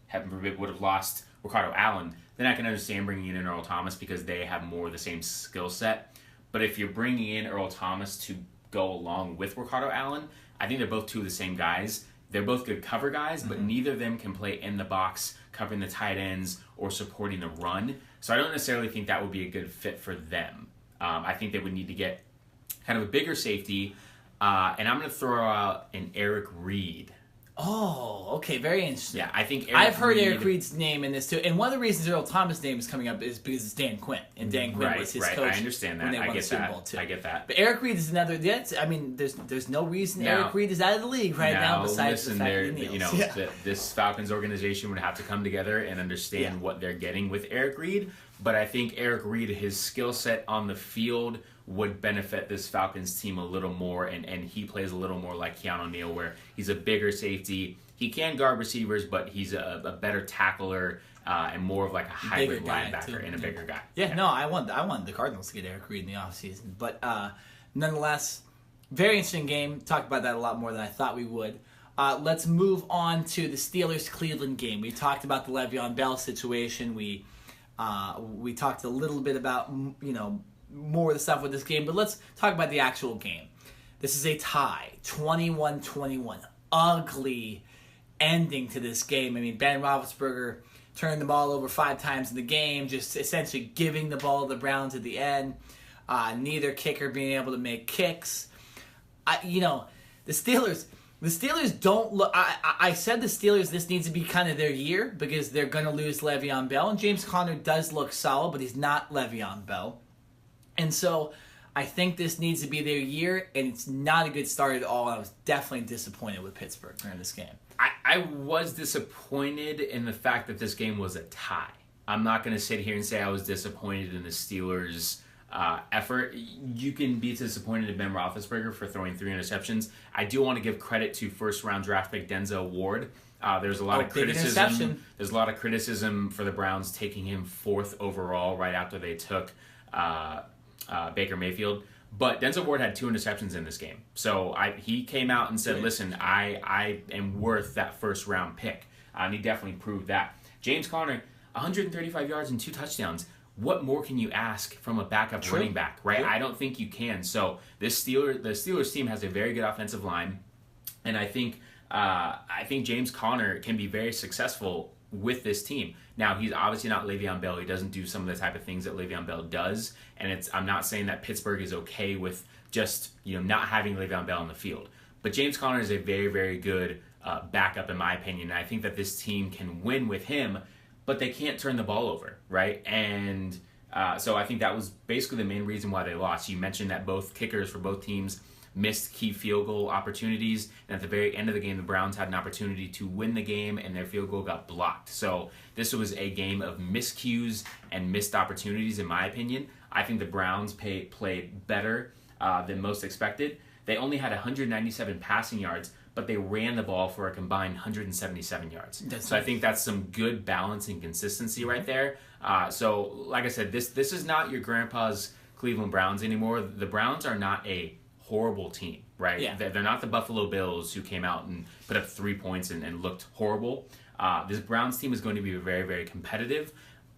heaven forbid, would have lost Ricardo Allen, then I can understand bringing in Earl Thomas because they have more of the same skill set. But if you're bringing in Earl Thomas to go along with Ricardo Allen, I think they're both two of the same guys. They're both good cover guys, but neither of them can play in the box, covering the tight ends or supporting the run. So I don't necessarily think that would be a good fit for them. I think they would need to get kind of a bigger safety. And I'm going to throw out an Eric Reed Oh, okay, very interesting. Yeah, I think I've heard Eric Reid's name in this too, and one of the reasons Earl Thomas' name is coming up is because it's Dan Quinn, and Dan Quinn was his coach. I understand that. When they won I get the Super that. Bowl too. I get that. But Eric Reid is another. I mean, there's no reason Now, Eric Reid is out of the league right now besides the fact that he kneels. This Falcons organization would have to come together and understand what they're getting with Eric Reid. But I think Eric Reid, his skill set on the field would benefit this Falcons team a little more, and he plays a little more like Keanu Neal, where he's a bigger safety. He can guard receivers, but he's a better tackler and more of like a hybrid linebacker and a bigger guy. Yeah, no, I wanted the Cardinals to get Eric Reid in the offseason. But nonetheless, very interesting game. Talked about that a lot more than I thought we would. Let's move on to the Steelers-Cleveland game. We talked about the Le'Veon Bell situation. We talked a little bit about, more of the stuff with this game, but let's talk about the actual game. This is a tie, 21-21. Ugly ending to this game. I mean, Ben Roethlisberger turned the ball over 5 times in the game, just essentially giving the ball to the Browns at the end. Neither kicker being able to make kicks. The Steelers don't look... I said the Steelers, this needs to be kind of their year because they're going to lose Le'Veon Bell, and James Conner does look solid, but he's not Le'Veon Bell. And so I think this needs to be their year, and it's not a good start at all. I was definitely disappointed with Pittsburgh during this game. I was disappointed in the fact that this game was a tie. I'm not going to sit here and say I was disappointed in the Steelers' effort. You can be disappointed in Ben Roethlisberger for throwing 3 interceptions. I do want to give credit to first-round draft pick Denzel Ward. There's a lot of criticism. There's a lot of criticism for the Browns taking him 4th overall right after they took Baker Mayfield. But Denzel Ward had 2 interceptions in this game. So he came out and said, listen, I am worth that first-round pick. And he definitely proved that. James Conner, 135 yards and 2 touchdowns. What more can you ask from a backup running back, right? I don't think you can. So the Steelers team has a very good offensive line. And I think James Conner can be very successful with this team. Now, he's obviously not Le'Veon Bell. He doesn't do some of the type of things that Le'Veon Bell does. And I'm not saying that Pittsburgh is okay with just not having Le'Veon Bell on the field. But James Conner is a very, very good backup in my opinion. And I think that this team can win with him, but they can't turn the ball over, right? And so I think that was basically the main reason why they lost. You mentioned that both kickers for both teams missed key field goal opportunities, and at the very end of the game, the Browns had an opportunity to win the game, and their field goal got blocked. So this was a game of miscues and missed opportunities, in my opinion. I think the Browns played better than most expected. They only had 197 passing yards, but they ran the ball for a combined 177 yards. So I think that's some good balance and consistency right there. So, like I said, this is not your grandpa's Cleveland Browns anymore. The Browns are not a horrible team, right? Yeah. They're not the Buffalo Bills who came out and put up 3 points and looked horrible. This Browns team is going to be very, very competitive.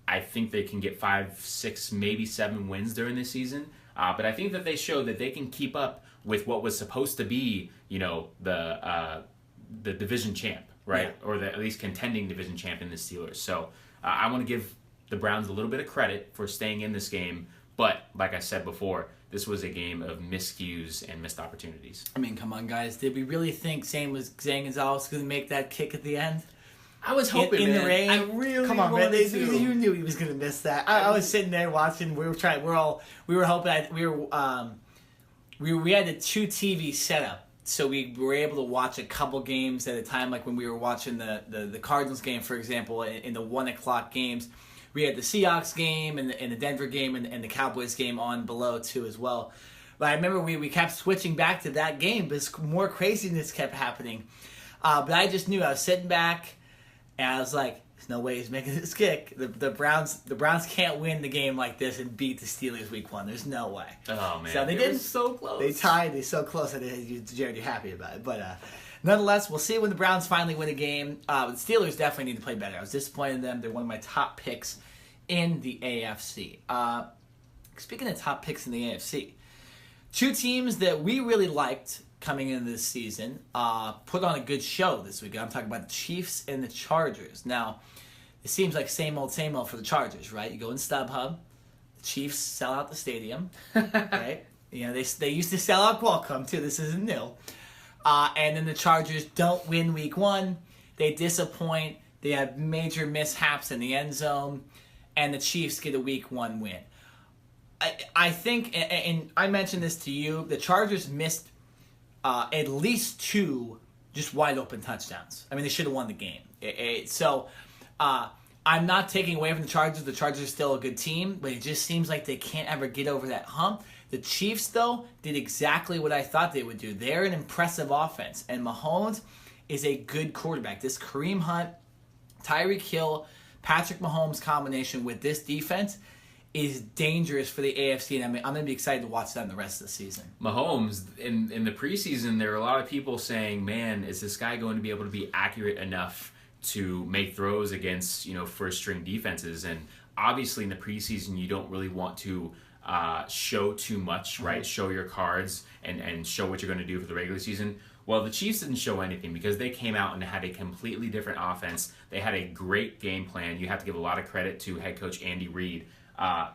I think they can get 5, 6, maybe 7 wins during this season. But I think that they showed that they can keep up with what was supposed to be, the division champ, right? Yeah. Or the at least contending division champ in the Steelers. So I want to give the Browns a little bit of credit for staying in this game. But like I said before, this was a game of miscues and missed opportunities. I mean, come on, guys. Did we really think Zane Gonzalez was going to make that kick at the end? I was hoping, in man. the rain. I really come on, wanted man. to. You knew he was going to miss that. I was sitting there watching. We were hoping. We had a 2 TV setup, so we were able to watch a couple games at a time. Like when we were watching the Cardinals game, for example, in the 1:00 games. We had the Seahawks game and the Denver game and the Cowboys game on below too as well. But I remember we kept switching back to that game because more craziness kept happening. But I just knew I was sitting back and I was like, there's no way he's making this kick. The Browns can't win the game like this and beat the Steelers week 1. There's no way. Oh man, so they didn't. So close. They tied. They're so close. Jared, you're happy about it, but. Nonetheless, we'll see when the Browns finally win a game. The Steelers definitely need to play better. I was disappointed in them. They're one of my top picks in the AFC. Speaking of top picks in the AFC, 2 teams that we really liked coming into this season put on a good show this week. I'm talking about the Chiefs and the Chargers. Now, it seems like same old for the Chargers, right? You go in StubHub, the Chiefs sell out the stadium, right? They used to sell out Qualcomm too. This isn't new. And then the Chargers don't win week 1. They disappoint. They have major mishaps in the end zone. And the Chiefs get a week 1 win. I think, and I mentioned this to you, the Chargers missed at least 2 just wide open touchdowns. I mean, they should have won the game. So I'm not taking away from the Chargers. The Chargers are still a good team, but it just seems like they can't ever get over that hump. The Chiefs, though, did exactly what I thought they would do. They're an impressive offense, and Mahomes is a good quarterback. This Kareem Hunt, Tyreek Hill, Patrick Mahomes combination with this defense is dangerous for the AFC, and I'm going to be excited to watch that in the rest of the season. Mahomes, in the preseason, there were a lot of people saying, man, is this guy going to be able to be accurate enough to make throws against, first-string defenses? And obviously in the preseason, you don't really want to show too much, right? Show your cards and show what you're going to do for the regular season. Well, the Chiefs didn't show anything because they came out and had a completely different offense. They had a great game plan. You have to give a lot of credit to head coach Andy Reid.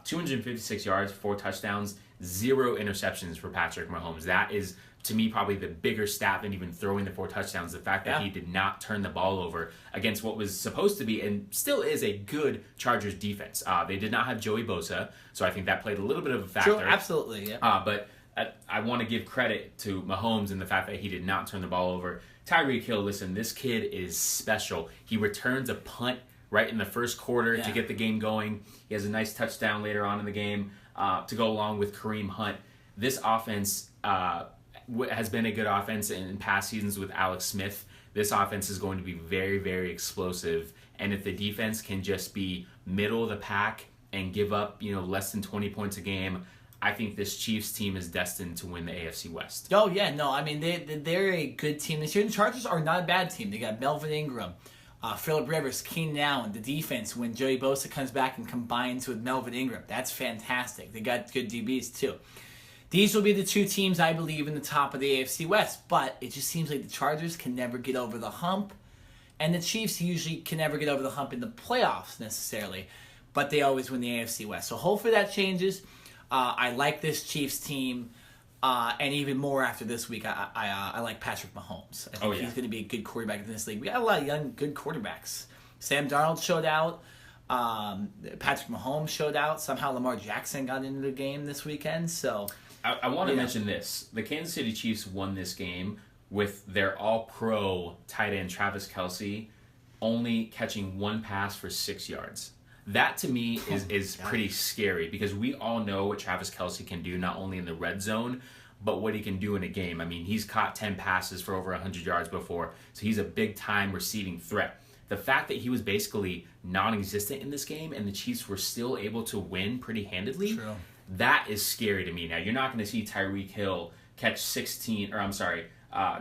256 yards, 4 touchdowns, 0 interceptions for Patrick Mahomes. That is, to me, probably the bigger stat than even throwing the 4 touchdowns. The fact that he did not turn the ball over against what was supposed to be and still is a good Chargers defense. They did not have Joey Bosa, so I think that played a little bit of a factor. Sure, absolutely, yeah. But I want to give credit to Mahomes and the fact that he did not turn the ball over. Tyreek Hill, listen, this kid is special. He returns a punt right in the first quarter to get the game going. He has a nice touchdown later on in the game to go along with Kareem Hunt. This offense has been a good offense in past seasons with Alex Smith. This offense is going to be very, very explosive. And if the defense can just be middle of the pack and give up, less than 20 points a game, I think this Chiefs team is destined to win the AFC West. Oh, yeah, no, I mean, they're a good team this year. The Chargers are not a bad team. They got Melvin Ingram, Phillip Rivers, Keenan Allen, the defense when Joey Bosa comes back and combines with Melvin Ingram. That's fantastic. They got good DBs too. These will be the 2 teams I believe in the top of the AFC West, but it just seems like the Chargers can never get over the hump, and the Chiefs usually can never get over the hump in the playoffs necessarily, but they always win the AFC West. So hopefully that changes. I like this Chiefs team. And even more after this week, I like Patrick Mahomes. I think he's going to be a good quarterback in this league. We got a lot of young, good quarterbacks. Sam Darnold showed out. Patrick Mahomes showed out. Somehow Lamar Jackson got into the game this weekend. So I want to mention this. The Kansas City Chiefs won this game with their all-pro tight end Travis Kelce only catching 1 pass for 6 yards. That, to me, is pretty scary because we all know what Travis Kelce can do, not only in the red zone, but what he can do in a game. I mean, he's caught 10 passes for over 100 yards before, so he's a big-time receiving threat. The fact that he was basically non-existent in this game and the Chiefs were still able to win pretty handedly, that is scary to me. Now, you're not going to see Tyreek Hill catch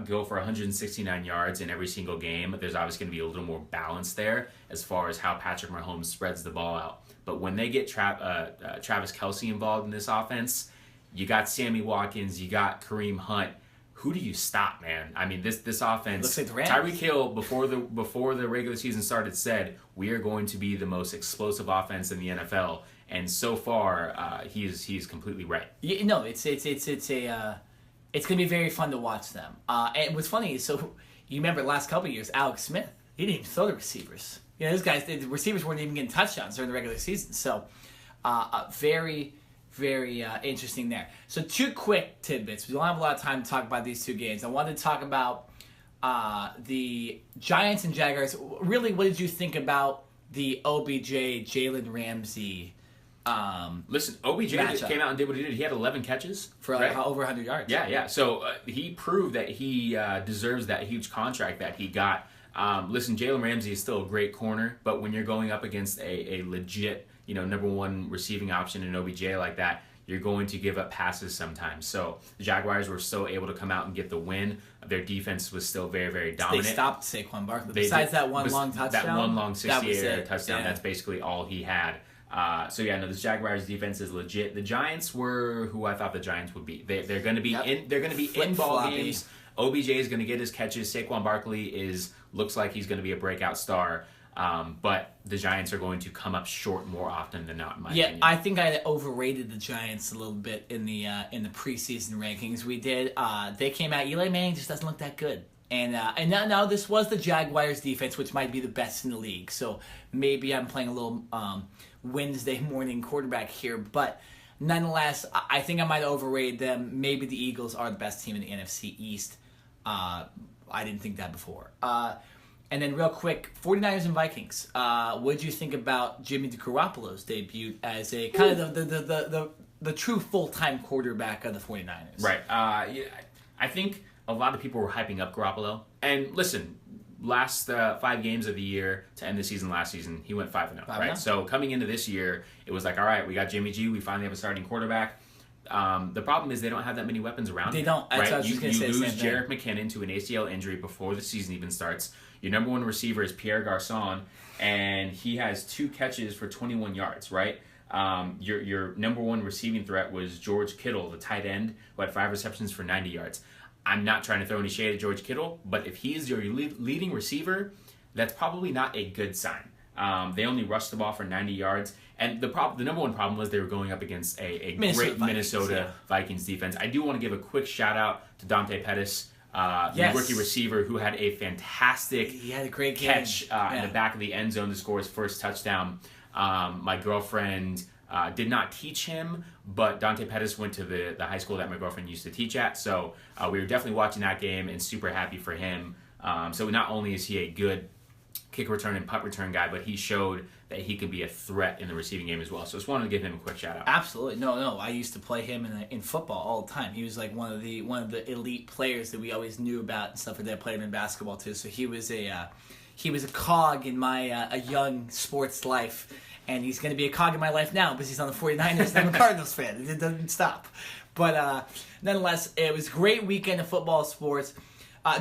go for 169 yards in every single game. There's obviously going to be a little more balance there as far as how Patrick Mahomes spreads the ball out. But when they get Travis Kelce involved in this offense, you got Sammy Watkins, you got Kareem Hunt. Who do you stop, man? I mean, this offense. Looks like the Rams. Tyreek Hill before the regular season started said we are going to be the most explosive offense in the NFL, and so far he's completely right. It's going to be very fun to watch them. And what's funny is, so you remember the last couple of years, Alex Smith, he didn't even throw the receivers. Those guys, the receivers weren't even getting touchdowns during the regular season. So very, very interesting there. So 2 quick tidbits. We don't have a lot of time to talk about these 2 games. I wanted to talk about the Giants and Jaguars. Really, what did you think about the OBJ, Jalen Ramsey Listen, OBJ matchup. came out and did what he did. He had 11 catches. For over 100 yards. Yeah. So he proved that he deserves that huge contract that he got. Listen, Jalen Ramsey is still a great corner, but when you're going up against a legit, number 1 receiving option in OBJ like that, you're going to give up passes sometimes. So the Jaguars were still able to come out and get the win. Their defense was still very, very dominant. They stopped Saquon Barkley. Besides that one long touchdown. That one long 68-yard touchdown, yeah. That's basically all he had. The Jaguars defense is legit. The Giants were who I thought the Giants would be. They're going to be in ball games. OBJ is going to get his catches. Saquon Barkley looks like he's going to be a breakout star. But the Giants are going to come up short more often than not, in my opinion. I think I overrated the Giants a little bit in the preseason rankings we did. They came out. Eli Manning just doesn't look that good. And now this was the Jaguars defense, which might be the best in the league. So maybe I'm playing a little Wednesday morning quarterback here. But nonetheless, I think I might have overrated them. Maybe the Eagles are the best team in the NFC East. I didn't think that before. And then real quick, 49ers and Vikings. What did you think about Jimmy Garoppolo's debut as a kind of the true full-time quarterback of the 49ers? Right. I think a lot of people were hyping up Garoppolo. And listen, last 5 games of the year to end the season last season, he went 5-0, right? So coming into this year, it was like, all right, we got Jimmy G. We finally have a starting quarterback. The problem is they don't have that many weapons around. They don't. That's right? what I was just going to say. You lose Jerick McKinnon to an ACL injury before the season even starts. Your number one receiver is Pierre Garçon, and he has 2 catches for 21 yards, right? Your number one receiving threat was George Kittle, the tight end, who had 5 receptions for 90 yards. I'm not trying to throw any shade at George Kittle, but if he's your leading receiver, that's probably not a good sign. They only rushed the ball for 90 yards. And the number one problem was they were going up against a great Minnesota Vikings defense. I do want to give a quick shout out to Dante Pettis, the rookie receiver who had a fantastic great catch in the back of the end zone to score his first touchdown. My girlfriend did not teach him, but Dante Pettis went to the high school that my girlfriend used to teach at. So we were definitely watching that game and super happy for him. So not only is he a good kick return and punt return guy, but he showed that he could be a threat in the receiving game as well. So just wanted to give him a quick shout out. Absolutely. No. I used to play him in football all the time. He was like one of the elite players that we always knew about and stuff like that. I played him in basketball too. So he was a cog in my a young sports life. And he's going to be a cog in my life now because he's on the 49ers and I'm a Cardinals fan. It doesn't stop. But nonetheless, it was a great weekend of football sports.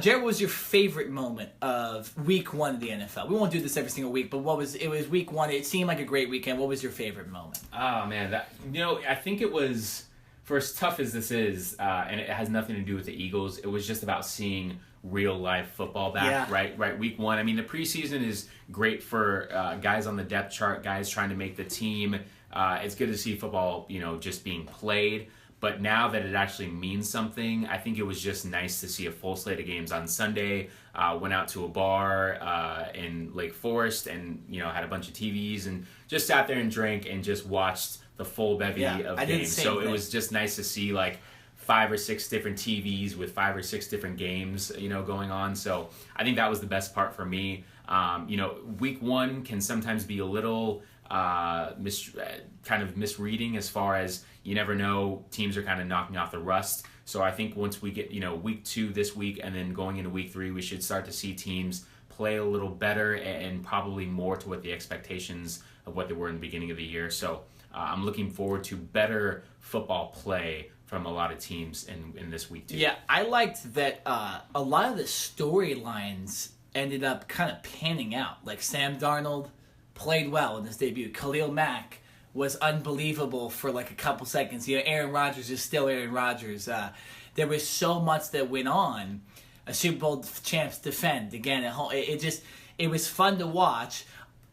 Jared, what was your favorite moment of week 1 of the NFL? We won't do this every single week, but it was week 1. It seemed like a great weekend. What was your favorite moment? Oh, man. I think it was, for as tough as this is, and it has nothing to do with the Eagles, it was just about seeing real life football back, right? Week 1. I mean, the preseason is great for guys on the depth chart, guys trying to make the team. It's good to see football, just being played. But now that it actually means something, I think it was just nice to see a full slate of games on Sunday. Went out to a bar in Lake Forest and, had a bunch of TVs and just sat there and drank and just watched the full bevy of games. So it was just nice to see 5 or 6 different TVs with 5 or 6 different games, going on. So I think that was the best part for me. Week 1 can sometimes be a little kind of misreading as far as you never know, teams are kind of knocking off the rust. So I think once we get, week 2 this week and then going into week 3, we should start to see teams play a little better and probably more to what the expectations of what they were in the beginning of the year. So I'm looking forward to better football play from a lot of teams in this week too. Yeah, I liked that a lot of the storylines ended up kind of panning out. Like Sam Darnold played well in his debut. Khalil Mack was unbelievable for a couple seconds. Aaron Rodgers is still Aaron Rodgers. There was so much that went on. A Super Bowl champs defend again at home. It was fun to watch.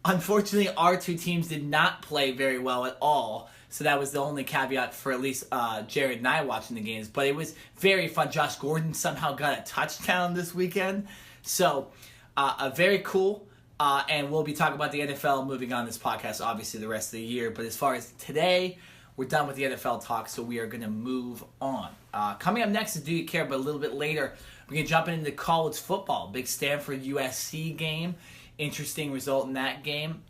Unfortunately, our 2 teams did not play very well at all. So that was the only caveat for at least Jared and I watching the games. But it was very fun. Josh Gordon somehow got a touchdown this weekend. So very cool. And we'll be talking about the NFL moving on this podcast, obviously, the rest of the year. But as far as today, we're done with the NFL talk, so we are going to move on. Coming up next is Do You Care? But a little bit later, we're going to jump into college football. Big Stanford-USC game. Interesting result in that game.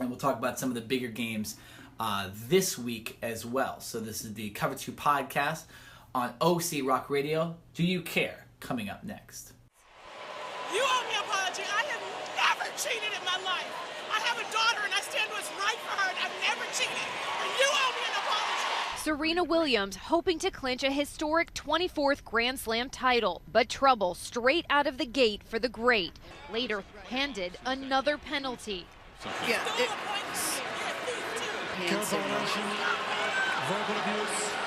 And we'll talk about some of the bigger games this week as well. So this is the Cover 2 podcast on OC Rock Radio. Do You Care? Coming up next. You owe me an apology. I have never cheated in my life. I have a daughter and I stand what's right for her and I've never cheated. And you owe me an apology. Serena Williams hoping to clinch a historic 24th Grand Slam title, but trouble straight out of the gate for the great. Later handed another penalty. Yeah,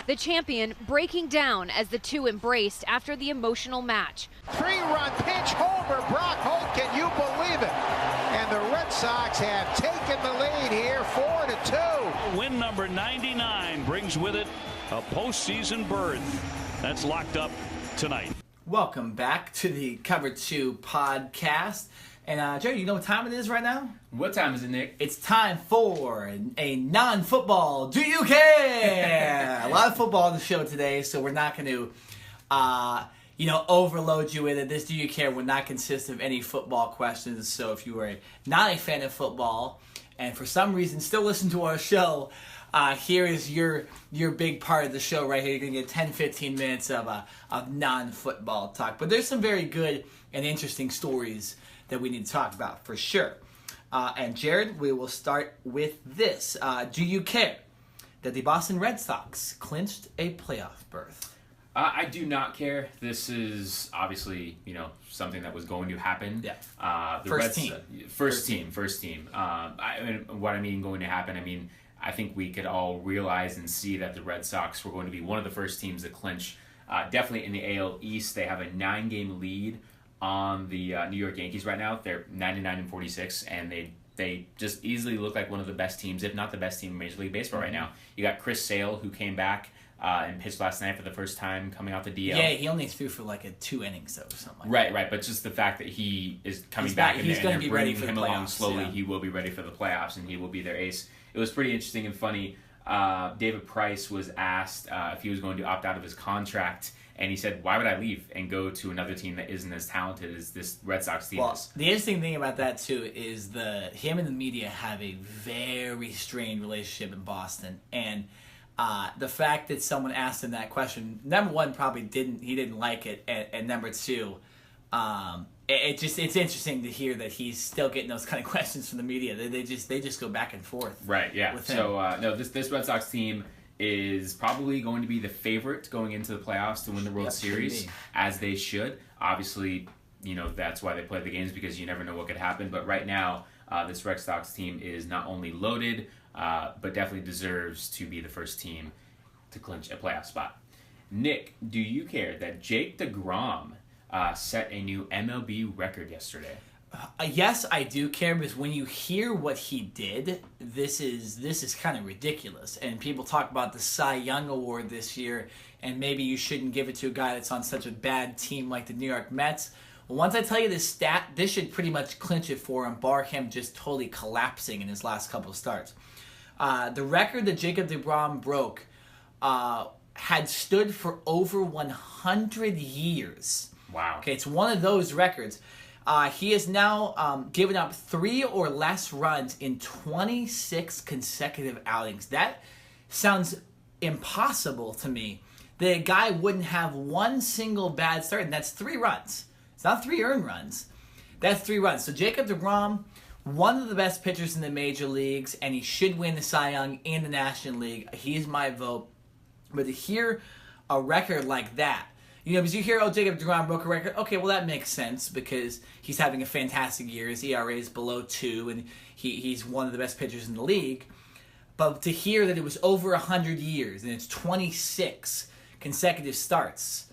The champion breaking down as the two embraced after the emotional match. 3-run pinch homer, Brock Holt, can you believe it? And and the Red Sox have taken the lead here 4-2. Win number 99 brings with it a postseason berth. That's locked up tonight. Welcome back to the Cover 2 podcast. And Jerry, you know what time it is right now? What time is it, Nick? It's time for a non-football Do You Care? A lot of football on the show today, so we're not going to overload you with it. This Do You Care will not consist of any football questions. So if you are not a fan of football and for some reason still listen to our show, here is your big part of the show right here. You're going to get 10-15 minutes of non-football talk. But there's some very good and interesting stories that we need to talk about for sure. And Jared, we will start with this. Do you care that the Boston Red Sox clinched a playoff berth? I do not care. This is obviously, something that was going to happen. Yeah. First team. What I mean going to happen, I think we could all realize and see that the Red Sox were going to be one of the first teams to clinch. Definitely in the AL East, they have a 9-game lead on the New York Yankees right now. They're 99-46, and they just easily look like one of the best teams, if not the best team in Major League Baseball right now. You got Chris Sale, who came back and pitched last night for the first time coming out the DL. Yeah, he only threw for like 2 innings though, or something like that. Right. But just the fact that he is coming back and they're bringing him along slowly, he will be ready for the playoffs, and he will be their ace. It was pretty interesting and funny. David Price was asked if he was going to opt out of his contract, and he said, why would I leave and go to another team that isn't as talented as this Red Sox team is? The interesting thing about that, too, is him and the media have a very strained relationship in Boston. And the fact that someone asked him that question, number one, probably he didn't like it. And number two, it's interesting to hear that he's still getting those kind of questions from the media. They just go back and forth. Right, yeah. So, this Red Sox team is probably going to be the favorite going into the playoffs to win the World Series, as they should. Obviously, that's why they play the games, because you never know what could happen. But right now, this Red Sox team is not only loaded, but definitely deserves to be the first team to clinch a playoff spot. Nick, do you care that Jake DeGrom set a new MLB record yesterday? Yes, I do care, because when you hear what he did, this is kind of ridiculous. And people talk about the Cy Young Award this year, and maybe you shouldn't give it to a guy that's on such a bad team like the New York Mets. Well, once I tell you this stat, this should pretty much clinch it for him, bar him just totally collapsing in his last couple of starts. The record that Jacob DeGrom broke had stood for over 100 years. Wow. Okay, it's one of those records. He has now given up 3 or less runs in 26 consecutive outings. That sounds impossible to me. The guy wouldn't have one single bad start, and that's 3 runs. It's not 3 earned runs. That's 3 runs. So Jacob DeGrom, one of the best pitchers in the major leagues, and he should win the Cy Young in the National League. He's my vote. But to hear a record like that, because you hear, Jacob DeGrom broke a record. Okay, well, that makes sense because he's having a fantastic year. His ERA is below 2, and he's one of the best pitchers in the league. But to hear that it was over 100 years and it's 26 consecutive starts,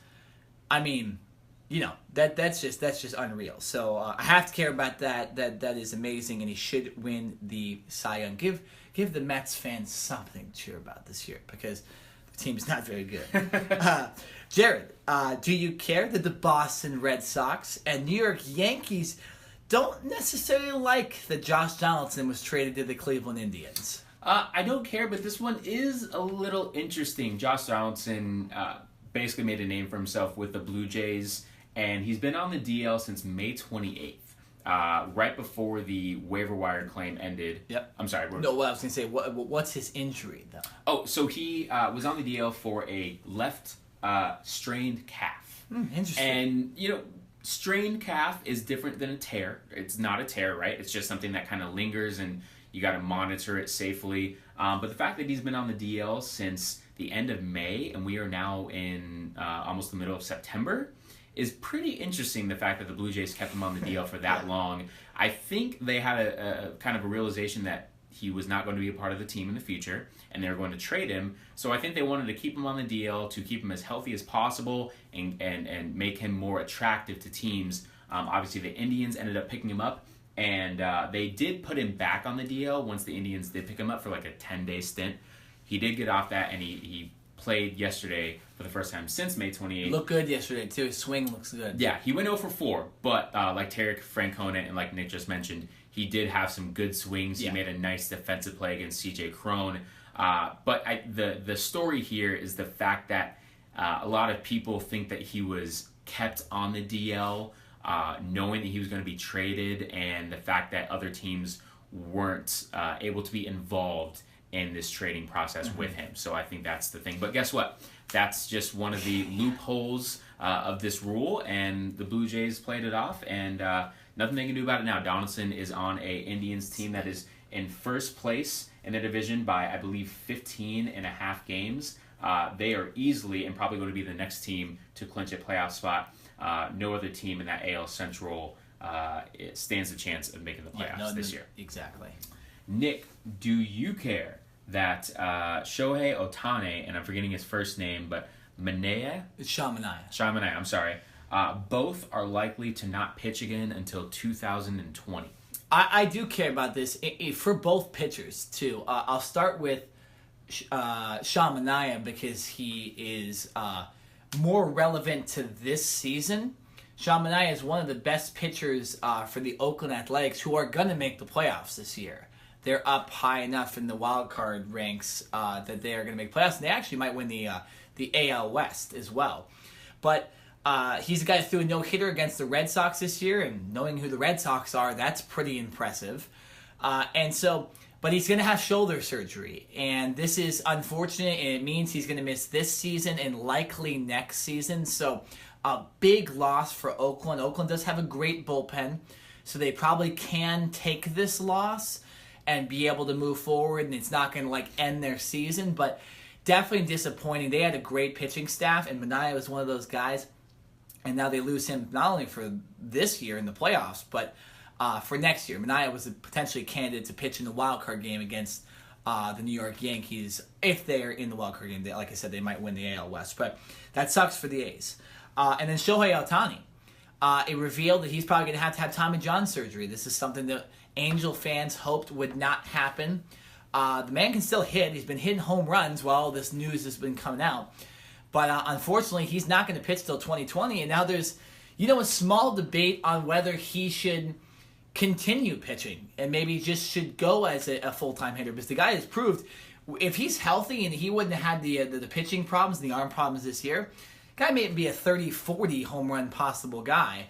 that's just unreal. So I have to care about that. That is amazing, and he should win the Cy Young. Give the Mets fans something to cheer about this year, because the team is not very good. Jared, do you care that the Boston Red Sox and New York Yankees don't necessarily like that Josh Donaldson was traded to the Cleveland Indians? I don't care, but this one is a little interesting. Josh Donaldson basically made a name for himself with the Blue Jays, and he's been on the DL since May 28th. Right before the waiver wire claim ended. Yep. I'm sorry. No, well, I was going to say, what's his injury, though? Oh, so he was on the DL for a left strained calf. Interesting. And, strained calf is different than a tear. It's not a tear, right? It's just something that kind of lingers, and you got to monitor it safely. But the fact that he's been on the DL since the end of May, and we are now in almost the middle of September, is pretty interesting. The fact that the Blue Jays kept him on the DL for that long. I think they had a kind of a realization that he was not going to be a part of the team in the future, and they were going to trade him. So I think they wanted to keep him on the DL to keep him as healthy as possible and make him more attractive to teams. Obviously, the Indians ended up picking him up, And they did put him back on the DL once the Indians did pick him up for like a 10-day stint. He did get off that, and he played yesterday for the first time since May 28th. Looked good yesterday, too. His swing looks good. Yeah, he went 0 for 4, but like Terry Francona and like Nick just mentioned, he did have some good swings. Yeah. He made a nice defensive play against C.J. Cron. But the story here is the fact that a lot of people think that he was kept on the DL, knowing that he was going to be traded, and the fact that other teams weren't able to be involved in this trading process with him. So I think that's the thing. But guess what? That's just one of the loopholes of this rule, and the Blue Jays played it off, and nothing they can do about it now. Donaldson is on a Indians team that is in first place in the division by, I believe, 15 and a half games. They are easily and probably going to be the next team to clinch a playoff spot. No other team in that AL Central stands a chance of making the playoffs this year. Exactly. Nick, do you care that Shohei Ohtani, and I'm forgetting his first name, but It's Sean Manaea. I'm sorry, both are likely to not pitch again until 2020. I do care about this for both pitchers, too. I'll start with Sean Manaea because he is more relevant to this season. Sean Manaea is one of the best pitchers for the Oakland Athletics, who are going to make the playoffs this year. They're up high enough in the wild card ranks that they are going to make playoffs, and they actually might win the AL West as well. But he's a guy that threw a no-hitter against the Red Sox this year, and knowing who the Red Sox are, that's pretty impressive. But he's going to have shoulder surgery, and this is unfortunate, and it means he's going to miss this season and likely next season. So a big loss for Oakland. Oakland does have a great bullpen, so they probably can take this loss and be able to move forward, and it's not going to end their season, but definitely disappointing. They had a great pitching staff, and Manaea was one of those guys, and now they lose him not only for this year in the playoffs, but for next year. Manaea was a potentially candidate to pitch in the wild card game against the New York Yankees. If they're in the wild card game, like I said, they might win the AL West, but that sucks for the A's. And then Shohei Ohtani. It revealed that he's probably going to have Tommy John surgery. This is something that Angel fans hoped would not happen. The man can still hit. He's been hitting home runs while all this news has been coming out. But unfortunately, he's not going to pitch till 2020. And now there's, a small debate on whether he should continue pitching and maybe just should go as a full-time hitter. Because the guy has proved if he's healthy and he wouldn't have had the pitching problems, the arm problems this year, guy may be a 30-40 home run possible guy.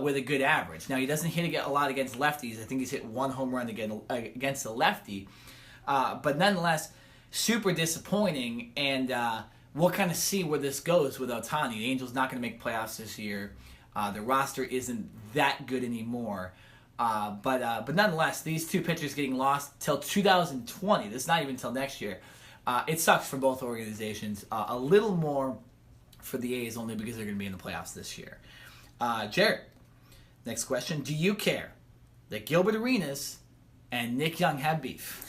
With a good average. Now, he doesn't hit a lot against lefties. I think he's hit one home run against a lefty. But nonetheless, super disappointing. And we'll kind of see where this goes with Ohtani. The Angels not going to make playoffs this year. The roster isn't that good anymore. But nonetheless, these two pitchers getting lost till 2020. This is not even until next year. It sucks for both organizations. A little more for the A's only because they're going to be in the playoffs this year. Jared. Next question. Do you care that Gilbert Arenas and Nick Young have beef?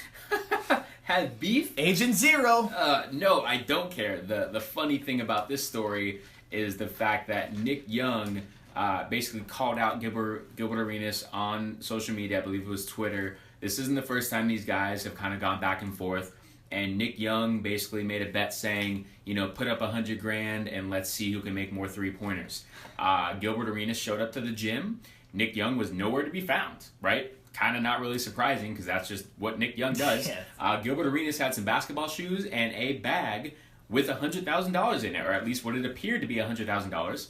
Had beef? Agent Zero. No, I don't care. The funny thing about this story is the fact that Nick Young basically called out Gilbert Arenas on social media. I believe it was Twitter. This isn't the first time these guys have kind of gone back and forth. And Nick Young basically made a bet saying, put up $100,000 and let's see who can make more three-pointers. Gilbert Arenas showed up to the gym. Nick Young was nowhere to be found, right? Kind of not really surprising because that's just what Nick Young does. Yes. Gilbert Arenas had some basketball shoes and a bag with $100,000 in it, or at least what it appeared to be $100,000.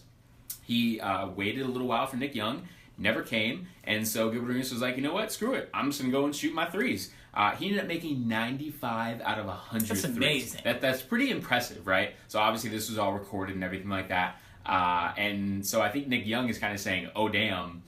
He waited a little while for Nick Young, never came, and so Gilbert Arenas was like, you know what, screw it. I'm just going to go and shoot my threes. He ended up making 95 out of 100 That's amazing. That's pretty impressive, right? So obviously this was all recorded and everything like that. And so I think Nick Young is kind of saying, oh, damn,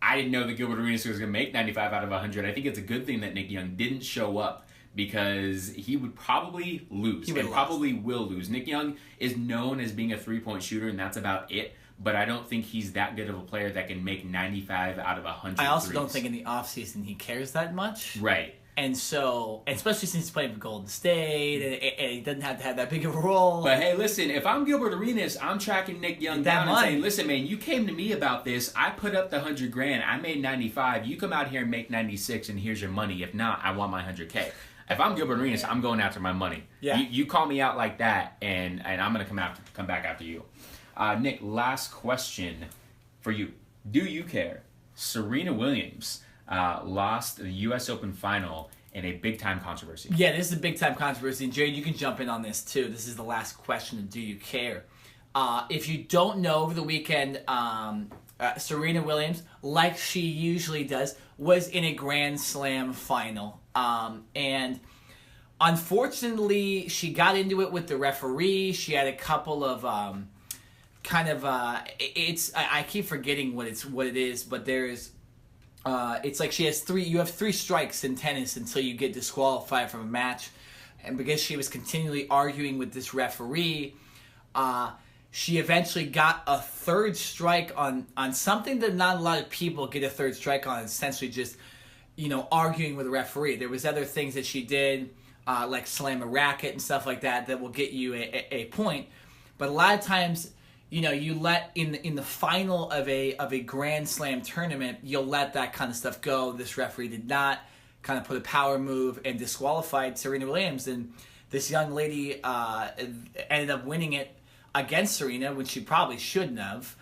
I didn't know that Gilbert Arenas was going to make 95 out of 100. I think it's a good thing that Nick Young didn't show up because he would probably lose. Probably will lose. Nick Young is known as being a three-point shooter, and that's about it. But I don't think he's that good of a player that can make 95 out of 100 I also threes. don't think in the offseason he cares that much. Right. And so, especially since he's playing for Golden State, and he doesn't have to have that big of a role. But hey, listen, if I'm Gilbert Arenas, I'm tracking Nick Young down and saying, listen, man, you came to me about this. I put up the $100,000. I made 95. You come out here and make 96, and here's your money. If not, I want my $100K. If I'm Gilbert Arenas, I'm going after my money. Yeah. You call me out like that, and I'm going to come back after you. Nick, last question for you. Do you care? Serena Williams lost the U.S. Open final in a big-time controversy. Yeah, this is a big-time controversy. And, Jared, you can jump in on this, too. This is the last question of Do You Care? If you don't know, over the weekend, Serena Williams, like she usually does, was in a Grand Slam final. And unfortunately, she got into it with the referee. She had a couple of I keep forgetting what it is, but there's it's like you have 3 strikes in tennis until you get disqualified from a match. And because she was continually arguing with this referee, she eventually got a 3rd strike on something that not a lot of people get a 3rd strike on, essentially just, arguing with a referee. There was other things that she did, like slam a racket and stuff like that will get you a point. But a lot of times, you let in the final of a Grand Slam tournament, you'll let that kind of stuff go. This referee did not, kind of put a power move and disqualified Serena Williams, and this young lady ended up winning it against Serena, which she probably shouldn't have.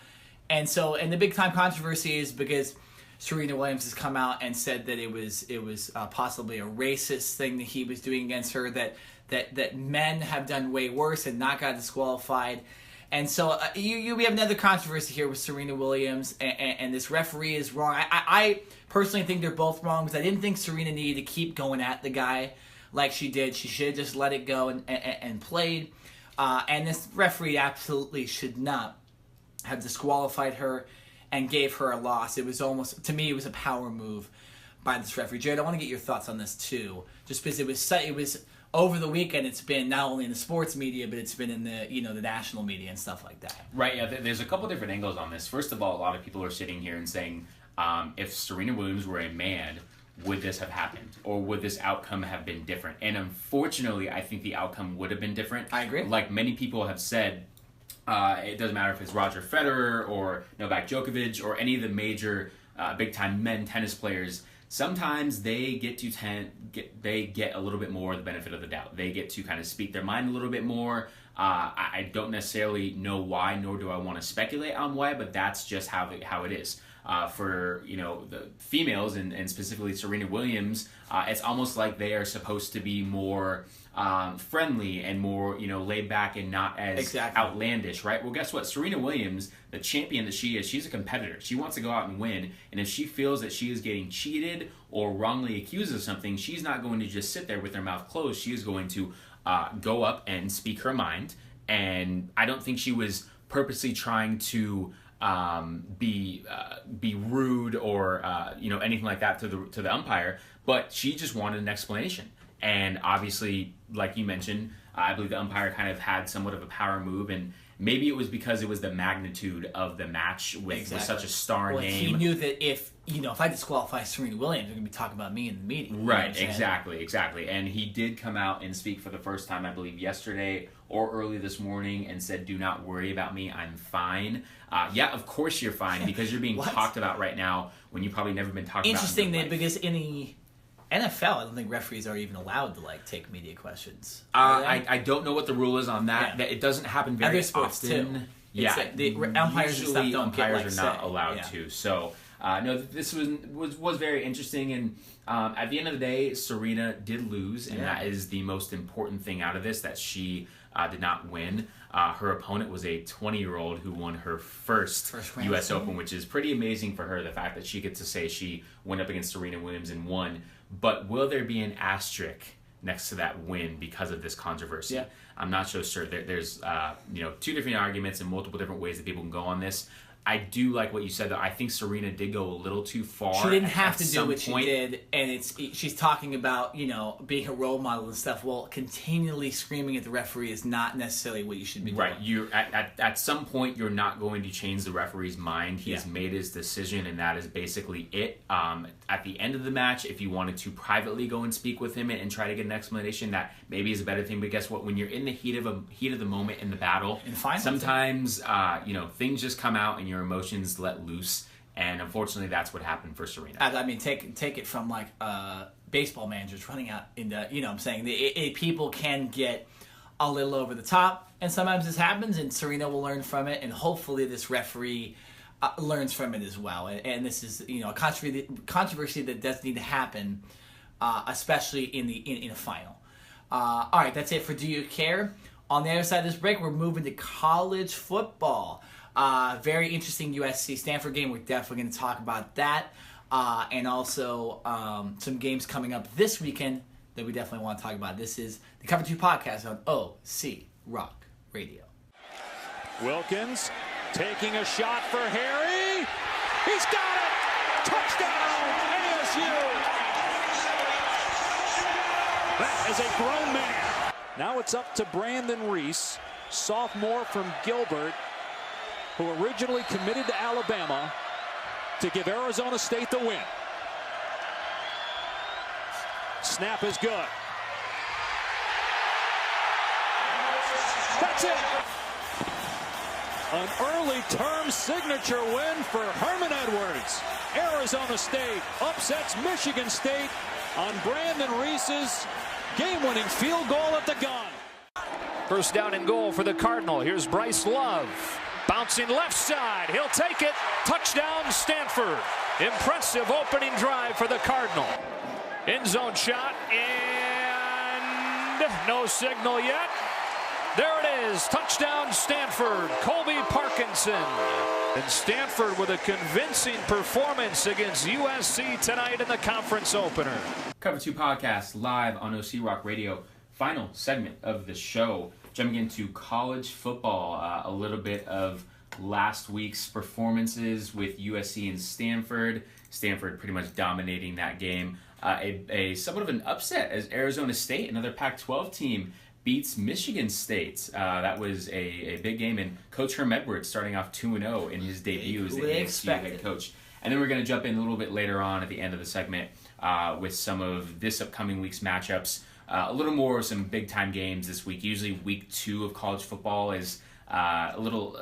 And the big time controversy is because Serena Williams has come out and said that it was possibly a racist thing that he was doing against her, that men have done way worse and not got disqualified. And so we have another controversy here with Serena Williams, and this referee is wrong. I personally think they're both wrong, because I didn't think Serena needed to keep going at the guy like she did. She should have just let it go and played. And this referee absolutely should not have disqualified her and gave her a loss. It was almost, to me, it was a power move by this referee. Jared, I want to get your thoughts on this too, just because it was over the weekend. It's been not only in the sports media, but it's been in the the national media and stuff like that. Right. Yeah. There's a couple different angles on this. First of all, a lot of people are sitting here and saying, if Serena Williams were a man, would this have happened, or would this outcome have been different? And unfortunately, I think the outcome would have been different. I agree. Like many people have said, it doesn't matter if it's Roger Federer or Novak Djokovic or any of the major big-time men tennis players. Sometimes they get a little bit more the benefit of the doubt. They get to kind of speak their mind a little bit more. I don't necessarily know why, nor do I want to speculate on why, but that's just how it is. For the females and specifically Serena Williams, it's almost like they are supposed to be more friendly and more laid back and not as outlandish, right? Well, guess what? Serena Williams, the champion that she is, she's a competitor. She wants to go out and win, and if she feels that she is getting cheated or wrongly accused of something, she's not going to just sit there with her mouth closed. She is going to go up and speak her mind. And I don't think she was purposely trying to be rude or anything like that to the umpire, but she just wanted an explanation. And obviously, like you mentioned, I believe the umpire kind of had somewhat of a power move, and maybe it was because it was the magnitude of the match with such a star name. He knew that if I disqualify Serena Williams, they're going to be talking about me in the meeting. Right, exactly. And he did come out and speak for the first time, I believe, yesterday or early this morning, and said, "Do not worry about me. I'm fine." Yeah, of course you're fine, because you're being talked about right now when you've probably never been talked about. Interesting that, because in the NFL, I don't think referees are even allowed to take media questions. I don't know what the rule is on that. Yeah. It doesn't happen very often. Too. Yeah, the umpires and stuff don't umpires are not allowed to. So no, this was very interesting, and at the end of the day, Serena did lose, and that is the most important thing out of this, that she did not win. Her opponent was a 20-year-old who won her first U.S. Open, which is pretty amazing for her, the fact that she gets to say she went up against Serena Williams and won. But will there be an asterisk next to that win because of this controversy? I'm not so sure. There's two different arguments and multiple different ways that people can go on this. I do like what you said, though. I think Serena did go a little too far. She didn't have to do some what she point. did, and she's talking about, being a role model and stuff. Well, continually screaming at the referee is not necessarily what you should be doing. Right. You're at some point, you're not going to change the referee's mind. He has made his decision, and that is basically it. At the end of the match, if you wanted to privately go and speak with him and try to get an explanation, that maybe is a better thing. But guess what? When you're in the heat of the moment in the battle, sometimes things just come out and your emotions let loose. And unfortunately, that's what happened for Serena. I mean, take it from like baseball managers running out into, I'm saying people can get a little over the top, and sometimes this happens, and Serena will learn from it, and hopefully this referee learns from it as well. And this is a controversy that does need to happen, especially in a final. All right, that's it for Do You Care? On the other side of this break, we're moving to college football. Very interesting USC-Stanford game. We're definitely going to talk about that. And also some games coming up this weekend that we definitely want to talk about. This is the Cover 2 podcast on OC Rock Radio. Wilkins taking a shot for Harry. He's got it! Touchdown, ASU! That is a grown man. Now it's up to Brandon Reese, sophomore from Gilbert, who originally committed to Alabama, to give Arizona State the win. Snap is good. That's it. An early term signature win for Herman Edwards. Arizona State upsets Michigan State on Brandon Reese's game-winning field goal at the gun. First down and goal for the Cardinal. Here's Bryce Love. Bouncing left side. He'll take it. Touchdown, Stanford. Impressive opening drive for the Cardinal. End zone shot, and no signal yet. There it is. Touchdown, Stanford. Colby Parkinson. And Stanford with a convincing performance against USC tonight in the conference opener. Cover 2 podcast live on OC Rock Radio. Final segment of the show. Jumping into college football. A little bit of last week's performances with USC and Stanford. Stanford pretty much dominating that game. A somewhat of an upset as Arizona State, another Pac-12 team, beats Michigan State. That was a big game, and Coach Herm Edwards starting off 2-0 in his debut as the ASU head coach. And then we're going to jump in a little bit later on at the end of the segment with some of this upcoming week's matchups. A little more some big-time games this week. Usually week 2 of college football is a little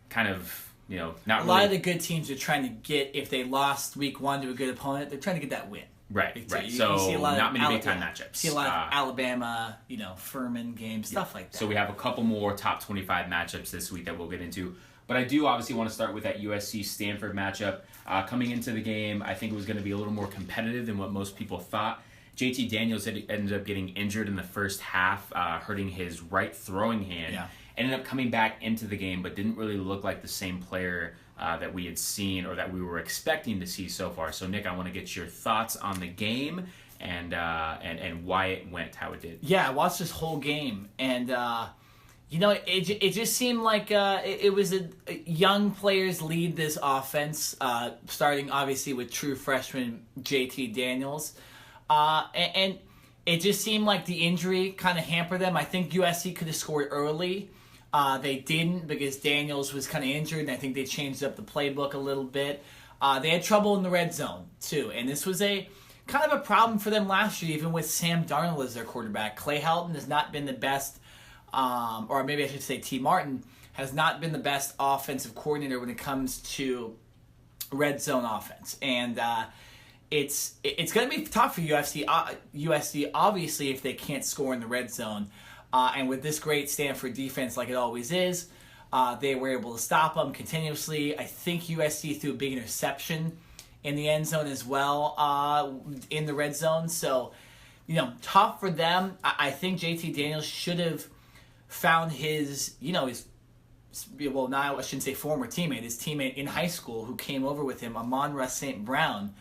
kind of, not really. A lot of the good teams are trying to get, if they lost week 1 to a good opponent, they're trying to get that win. Right. You So see a lot not of many big-time matchups. See a lot of Alabama, Furman games, stuff like that. So we have a couple more top 25 matchups this week that we'll get into. But I do obviously want to start with that USC-Stanford matchup. Coming into the game, I think it was going to be a little more competitive than what most people thought. JT Daniels ended up getting injured in the first half, hurting his right throwing hand. Yeah. Ended up coming back into the game, but didn't really look like the same player that we had seen or that we were expecting to see so far. So, Nick, I want to get your thoughts on the game and why it went how it did. Yeah, I watched this whole game, and it just seemed like it was a young players lead this offense, starting obviously with true freshman JT Daniels, and it just seemed like the injury kind of hampered them. I think USC could have scored early. They didn't because Daniels was kind of injured, and I think they changed up the playbook a little bit. They had trouble in the red zone, too, and this was a kind of a problem for them last year, even with Sam Darnold as their quarterback. Clay Helton has not been the best, or maybe I should say T. Martin, has not been the best offensive coordinator when it comes to red zone offense. And it's going to be tough for USC, obviously, if they can't score in the red zone. And with this great Stanford defense, like it always is, they were able to stop them continuously. I think USC threw a big interception in the end zone as well, in the red zone. So, tough for them. I think JT Daniels should have found his now I shouldn't say former teammate, his teammate in high school who came over with him, Amon-Ra St. Brown,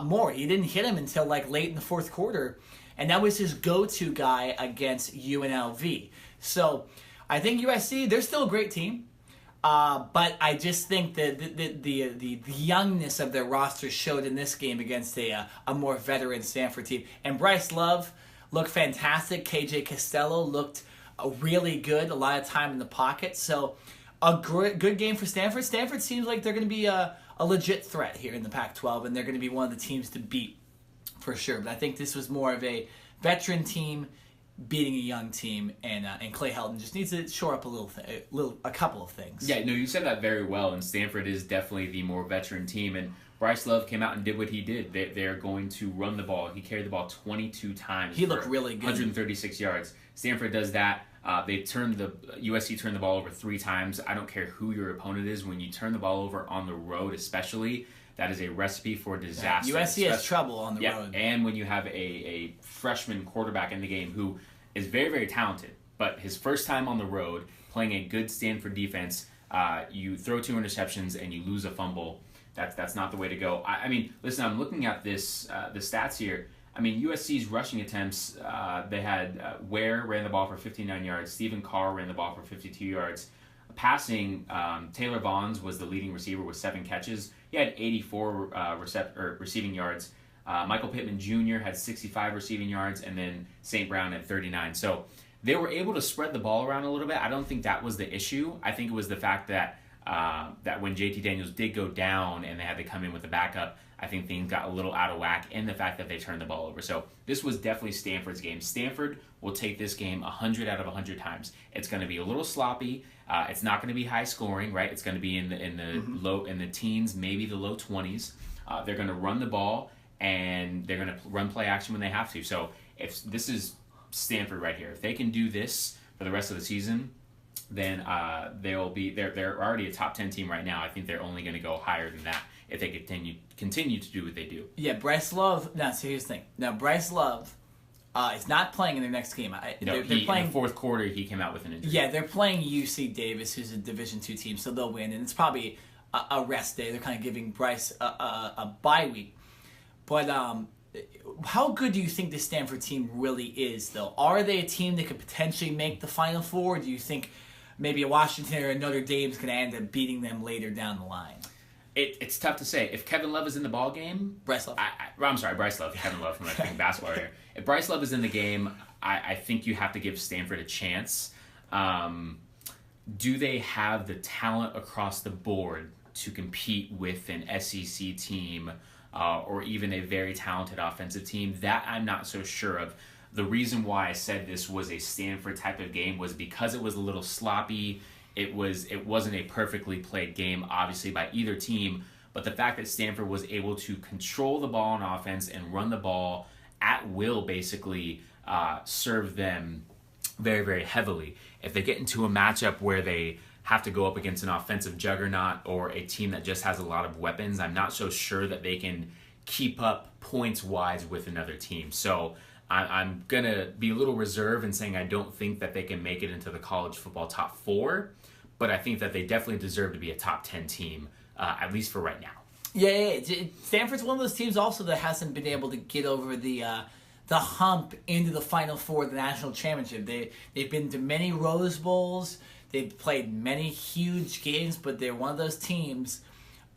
more. He didn't hit him until late in the fourth quarter. And that was his go-to guy against UNLV. So I think USC, they're still a great team. But I just think that the youngness of their roster showed in this game against a more veteran Stanford team. And Bryce Love looked fantastic. KJ Costello looked really good, a lot of time in the pocket. So a good game for Stanford. Stanford seems like they're going to be a legit threat here in the Pac-12, and they're going to be one of the teams to beat for sure. But I think this was more of a veteran team beating a young team, and Clay Helton just needs to shore up a couple of things. Yeah, no, you said that very well, and Stanford is definitely the more veteran team, and Bryce Love came out and did what he did. They're going to run the ball. He carried the ball 22 times. He looked really good. 136 yards. Stanford does that. USC turned the ball over 3 times. I don't care who your opponent is. When you turn the ball over on the road, especially, that is a recipe for disaster. Yeah, USC has trouble on the road. And when you have a freshman quarterback in the game who is very, very talented, but his first time on the road playing a good Stanford defense, you throw 2 interceptions and you lose a fumble. That's not the way to go. I mean, listen, I'm looking at the stats here. I mean, USC's rushing attempts, they had Ware ran the ball for 59 yards. Stephen Carr ran the ball for 52 yards. Passing, Taylor Vaughns was the leading receiver with 7 catches. He had 84 receiving yards. Michael Pittman Jr. had 65 receiving yards, and then St. Brown had 39. So they were able to spread the ball around a little bit. I don't think that was the issue. I think it was the fact that when JT Daniels did go down and they had to come in with the backup, I think things got a little out of whack, and the fact that they turned the ball over. So this was definitely Stanford's game. Stanford will take this game 100 out of 100 times. It's going to be a little sloppy. It's not going to be high scoring, right? It's going to be in the teens, maybe the low 20s. They're going to run the ball, and they're going to run play action when they have to. So if this is Stanford right here, if they can do this for the rest of the season, then they're already a top 10 team right now. I think they're only going to go higher than that if they continue to do what they do. Yeah, Bryce Love. Now, so here's the thing. Now, Bryce Love is not playing in their next game. They're playing in the fourth quarter. He came out with an injury. Yeah, they're playing UC Davis, who's a Division II team, so they'll win. And it's probably a rest day. They're kind of giving Bryce a bye week. But how good do you think this Stanford team really is, though? Are they a team that could potentially make the Final Four? Or do you think maybe a Washington or a Notre Dame's going to end up beating them later down the line? It's tough to say. If Kevin Love is in the ball game, Bryce Love. I'm sorry, Bryce Love. Kevin Love from basketball here. If Bryce Love is in the game, I think you have to give Stanford a chance. Do they have the talent across the board to compete with an SEC team or even a very talented offensive team? That I'm not so sure of. The reason why I said this was a Stanford type of game was because it was a little sloppy. It wasn't a perfectly played game, obviously, by either team, but the fact that Stanford was able to control the ball on offense and run the ball at will basically served them very, very heavily. If they get into a matchup where they have to go up against an offensive juggernaut or a team that just has a lot of weapons, I'm not so sure that they can keep up points-wise with another team. So I'm going to be a little reserved in saying I don't think that they can make it into the college football top 4, but I think that they definitely deserve to be a top 10 team, at least for right now. Yeah. Stanford's one of those teams also that hasn't been able to get over the hump into the Final Four of the national championship. They've been to many Rose Bowls. They've played many huge games, but they're one of those teams.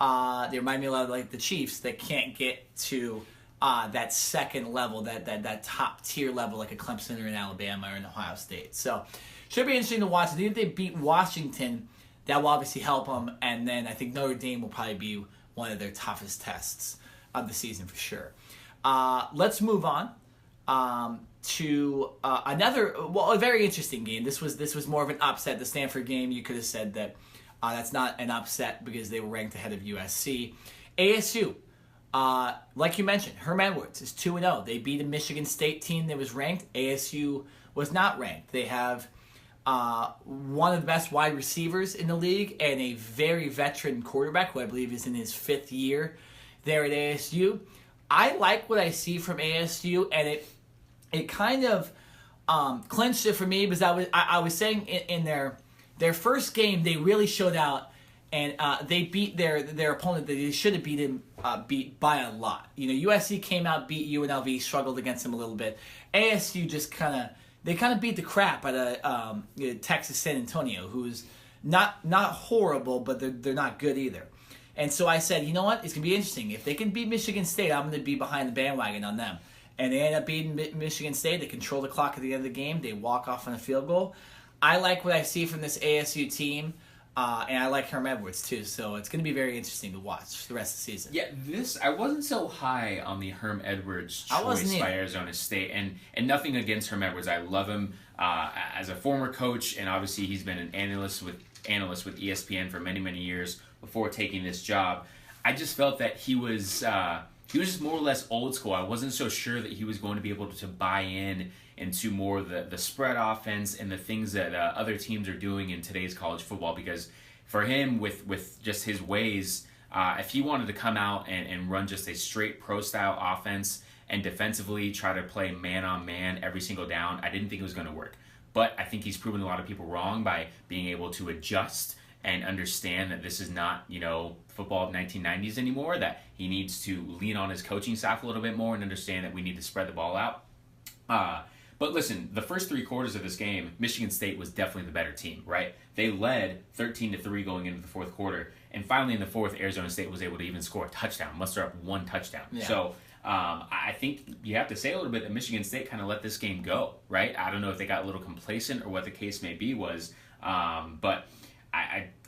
They remind me a lot of like the Chiefs that can't get to that second level, that top tier level, like a Clemson or an Alabama or an Ohio State. So should be interesting to watch. I think if they beat Washington, that will obviously help them. And then I think Notre Dame will probably be one of their toughest tests of the season for sure. Let's move on to a very interesting game. This was more of an upset. The Stanford game, you could have said that that's not an upset because they were ranked ahead of USC. ASU, like you mentioned, Herm Edwards is 2-0. They beat a Michigan State team that was ranked. ASU was not ranked. They have one of the best wide receivers in the league and a very veteran quarterback who I believe is in his 5th year there at ASU. I like what I see from ASU, and it kind of clinched it for me because I was saying in their first game they really showed out, and they beat their opponent that they should have beat by a lot. You know, USC came out, beat UNLV, struggled against them a little bit. ASU just kind of beat the crap out of Texas San Antonio, who's not horrible, but they're not good either. And so I said, you know what? It's going to be interesting. If they can beat Michigan State, I'm going to be behind the bandwagon on them. And they end up beating Michigan State. They control the clock at the end of the game. They walk off on a field goal. I like what I see from this ASU team, and I like Herm Edwards too. So it's going to be very interesting to watch the rest of the season. Yeah, I wasn't so high on the Herm Edwards choice by Arizona State, and nothing against Herm Edwards. I love him as a former coach, and obviously he's been an analyst with ESPN for many, many years before taking this job. I just felt that he was just more or less old school. I wasn't so sure that he was going to be able to buy into more of the spread offense and the things that other teams are doing in today's college football. Because for him, with just his ways, if he wanted to come out and run just a straight pro-style offense and defensively try to play man-on-man every single down, I didn't think it was going to work. But I think he's proven a lot of people wrong by being able to adjust and understand that this is not, football of 1990s anymore, that he needs to lean on his coaching staff a little bit more and understand that we need to spread the ball out. But listen, the first 3 quarters of this game, Michigan State was definitely the better team, right? They led 13-3 going into the fourth quarter, and finally in the fourth, Arizona State was able to even score a touchdown, muster up 1 touchdown. Yeah. So I think you have to say a little bit that Michigan State kind of let this game go, right? I don't know if they got a little complacent or what the case may be was, but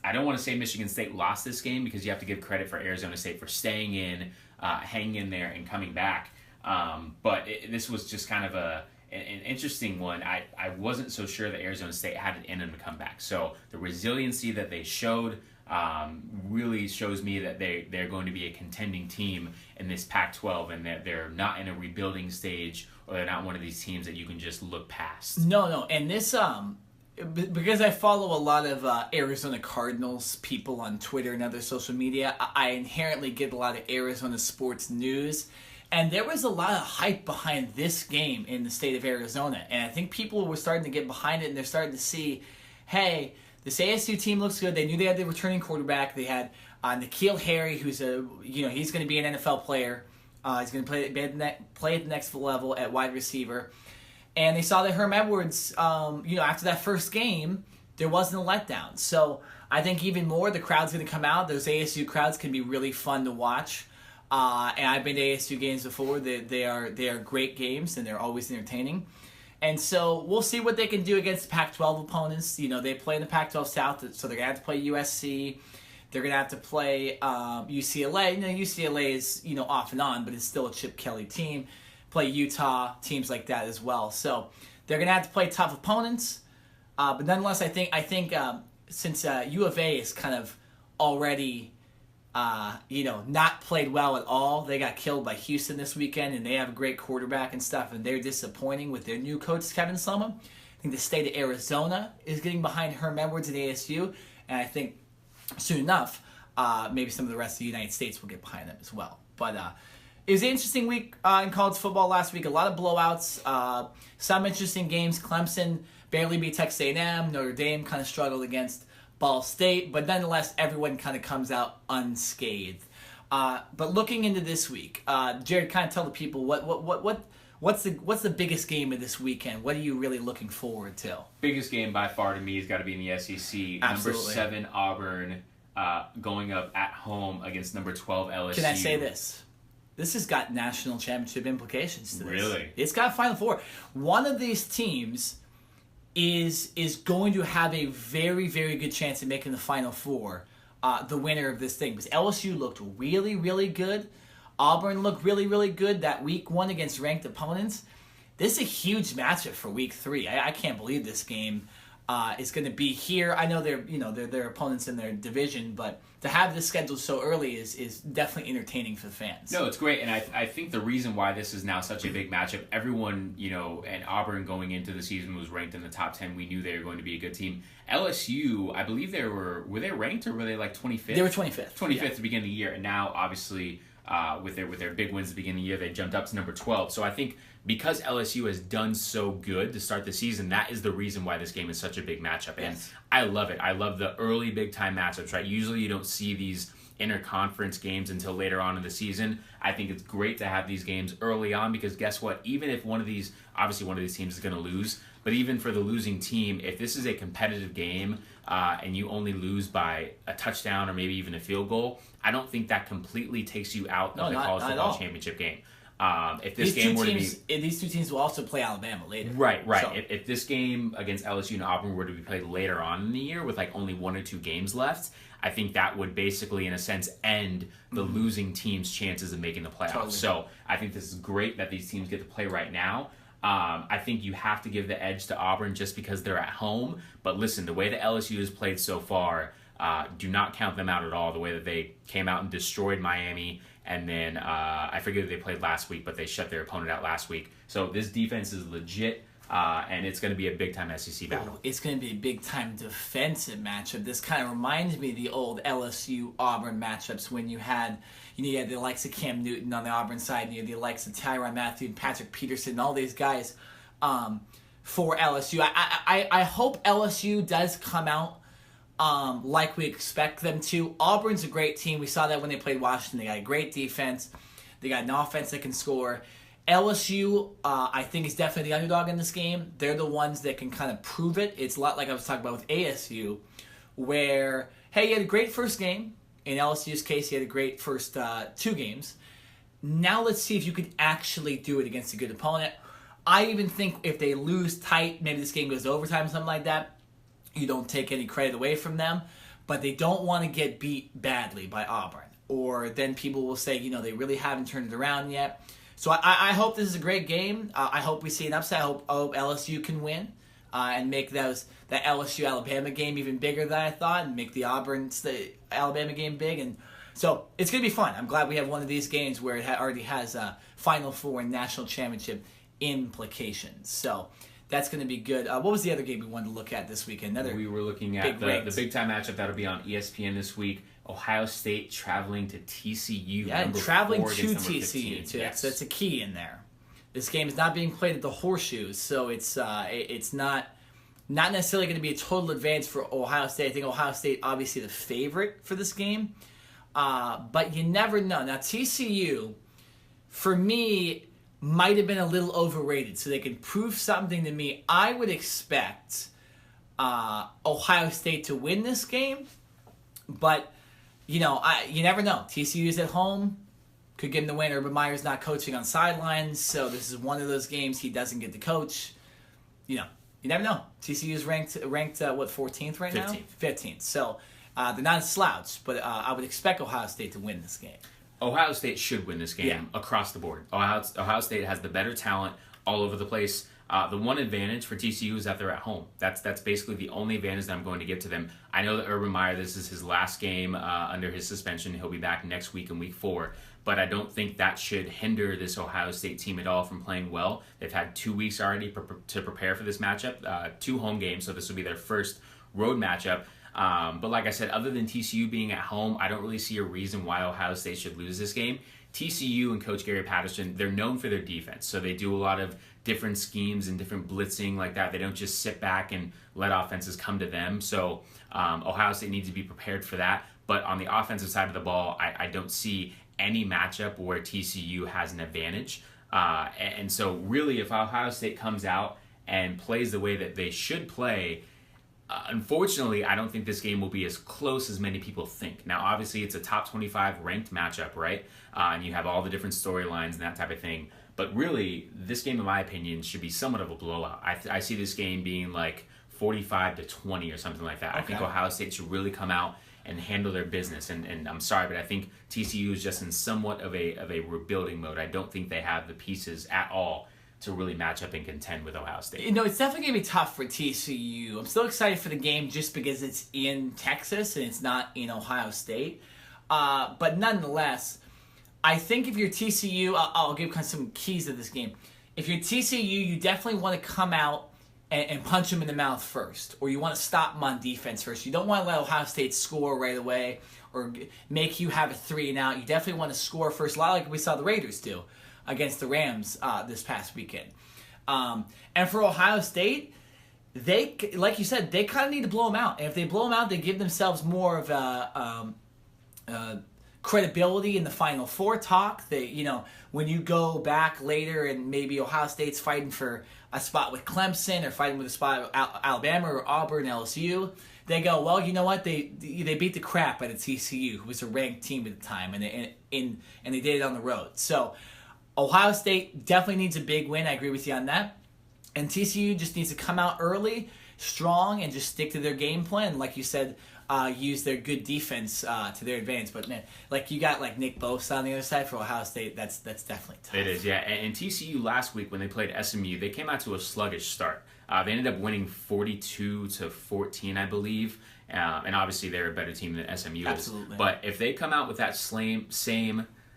I don't want to say Michigan State lost this game because you have to give credit for Arizona State for staying in, hanging in there, and coming back. But this was just kind of an interesting one. I wasn't so sure that Arizona State had it in them to come back. So the resiliency that they showed really shows me that they're going to be a contending team in this Pac-12, and that they're not in a rebuilding stage, or they're not one of these teams that you can just look past. No, and this because I follow a lot of Arizona Cardinals people on Twitter and other social media, I inherently get a lot of Arizona sports news. And there was a lot of hype behind this game in the state of Arizona. And I think people were starting to get behind it, and they're starting to see, hey, this ASU team looks good. They knew they had the returning quarterback. They had N'Keal Harry, who's he's going to be an NFL player. He's going to play at the next level at wide receiver. And they saw that Herm Edwards, after that first game, there wasn't a letdown. So I think even more, the crowd's going to come out. Those ASU crowds can be really fun to watch. And I've been to ASU games before. They are great games, and they're always entertaining. And so we'll see what they can do against Pac-12 opponents. They play in the Pac-12 South, so they're going to have to play USC. They're going to have to play UCLA. UCLA is, off and on, but it's still a Chip Kelly team. Play Utah, teams like that as well. So they're going to have to play tough opponents. But nonetheless, I think since U of A is kind of already, not played well at all. They got killed by Houston this weekend, and they have a great quarterback and stuff, and they're disappointing with their new coach, Kevin Sumlin. I think the state of Arizona is getting behind Herm Edwards at ASU, and I think soon enough, maybe some of the rest of the United States will get behind them as well. But it was an interesting week in college football last week. A lot of blowouts, some interesting games. Clemson barely beat Texas A&M. Notre Dame kind of struggled against Ball State, but nonetheless, everyone kind of comes out unscathed. But looking into this week, Jared, kind of tell the people what's the biggest game of this weekend? What are you really looking forward to? Biggest game by far to me has got to be in the SEC. Absolutely. Number 7 Auburn going up at home against number 12 LSU. Can I say this? This has got national championship implications to this. Really? It's got a Final Four. One of these teams is going to have a very, very good chance of making the Final Four, the winner of this thing. Because LSU looked really, really good. Auburn looked really, really good that week 1 against ranked opponents. This is a huge matchup for week 3. I can't believe this game is going to be here. I know they're opponents in their division, but to have this scheduled so early is definitely entertaining for the fans. No, it's great, and I think the reason why this is now such a big matchup, everyone, and Auburn going into the season was ranked in the top 10. We knew they were going to be a good team. LSU, I believe were they ranked, or were they like 25th? They were 25th. 25th at the beginning of the year, and now obviously with their big wins at the beginning of the year, they jumped up to number 12. So I think because LSU has done so good to start the season, that is the reason why this game is such a big matchup. And yes. I love it. I love the early big-time matchups, right? Usually you don't see these interconference games until later on in the season. I think it's great to have these games early on because guess what? Even if one of these teams is going to lose, but even for the losing team, if this is a competitive game and you only lose by a touchdown or maybe even a field goal, I don't think that completely takes you out of the college football championship game. If this game were to be, these two teams will also play Alabama later. Right. So. If this game against LSU and Auburn were to be played later on in the year with like only 1 or 2 games left, I think that would basically, in a sense, end the losing team's chances of making the playoffs. Totally. So I think this is great that these teams get to play right now. I think you have to give the edge to Auburn just because they're at home. But listen, the way that LSU has played so far, do not count them out at all. The way that they came out and destroyed Miami, and then I forget who they played last week, but they shut their opponent out last week. So this defense is legit. And it's going to be a big-time SEC battle. It's going to be a big-time defensive matchup. This kind of reminds me of the old LSU-Auburn matchups when you had the likes of Cam Newton on the Auburn side, and you had the likes of Tyrann Mathieu and Patrick Peterson, all these guys for LSU. I hope LSU does come out like we expect them to. Auburn's a great team. We saw that when they played Washington. They got a great defense. They got an offense that can score. LSU, I think, is definitely the underdog in this game. They're the ones that can kind of prove it. It's a lot like I was talking about with ASU, where, hey, you had a great first game. In LSU's case, you had a great first 2 games. Now let's see if you can actually do it against a good opponent. I even think if they lose tight, maybe this game goes to overtime, something like that, you don't take any credit away from them. But they don't want to get beat badly by Auburn. Or then people will say, they really haven't turned it around yet. So I hope this is a great game. I hope we see an upset. I hope LSU can win and make that LSU-Alabama game even bigger than I thought and make the Auburn-Alabama game big. And so it's going to be fun. I'm glad we have one of these games where it already has Final Four and national championship implications. So that's going to be good. What was the other game we wanted to look at this weekend? We were looking at the big-time matchup that'll be on ESPN this week. Ohio State traveling to TCU. Yeah, and traveling to TCU too. Yes. So that's a key in there. This game is not being played at the Horseshoes, so it's not necessarily going to be a total advance for Ohio State. I think Ohio State obviously the favorite for this game, but you never know. Now TCU, for me, might have been a little overrated, so they can prove something to me. I would expect Ohio State to win this game, but you never know. TCU's at home, could get him the win. Urban Meyer's not coaching on sidelines, so this is one of those games he doesn't get to coach. You never know. TCU's ranked 14th right now? 15th. So they're not a slouch, but I would expect Ohio State to win this game. Ohio State should win this game across the board. Ohio State has the better talent all over the place. The one advantage for TCU is that they're at home. That's basically the only advantage that I'm going to give to them. I know that Urban Meyer, this is his last game under his suspension. He'll be back next week in week 4. But I don't think that should hinder this Ohio State team at all from playing well. They've had 2 weeks already to prepare for this matchup, 2 home games, so this will be their first road matchup. But like I said, other than TCU being at home, I don't really see a reason why Ohio State should lose this game. TCU and Coach Gary Patterson, they're known for their defense, so they do a lot of different schemes and different blitzing like that. They don't just sit back and let offenses come to them. So Ohio State needs to be prepared for that. But on the offensive side of the ball, I don't see any matchup where TCU has an advantage. And so really, if Ohio State comes out and plays the way that they should play, unfortunately, I don't think this game will be as close as many people think. Now, obviously, it's a top 25 ranked matchup, right? And you have all the different storylines and that type of thing. But really, this game, in my opinion, should be somewhat of a blowout. I see this game being like 45-20 or something like that. Okay. I think Ohio State should really come out and handle their business. And I'm sorry, but I think TCU is just in somewhat of a rebuilding mode. I don't think they have the pieces at all to really match up and contend with Ohio State. It's definitely going to be tough for TCU. I'm still excited for the game just because it's in Texas and it's not in Ohio State. But nonetheless, I think if you're TCU, I'll give kind of some keys to this game. If you're TCU, you definitely want to come out and punch them in the mouth first, or you want to stop them on defense first. You don't want to let Ohio State score right away or make you have a 3-and-out. You definitely want to score first, a lot like we saw the Raiders do against the Rams this past weekend. And for Ohio State, they, like you said, they kind of need to blow them out. And if they blow them out, they give themselves more of credibility in the Final Four talk. That when you go back later and maybe Ohio State's fighting for a spot with Clemson or fighting with a spot with Alabama or Auburn, LSU, they go, well, you know what? They beat the crap out of TCU, who was a ranked team at the time, and they did it on the road. So Ohio State definitely needs a big win. I agree with you on that. And TCU just needs to come out early, strong, and just stick to their game plan. Like you said, use their good defense to their advantage. But man, like you got like Nick Bosa on the other side for Ohio State. That's definitely tough. It is, yeah. And TCU last week when they played SMU, they came out to a sluggish start. They ended up winning 42-14, I believe. And obviously they're a better team than SMU is. Absolutely. But if they come out with that same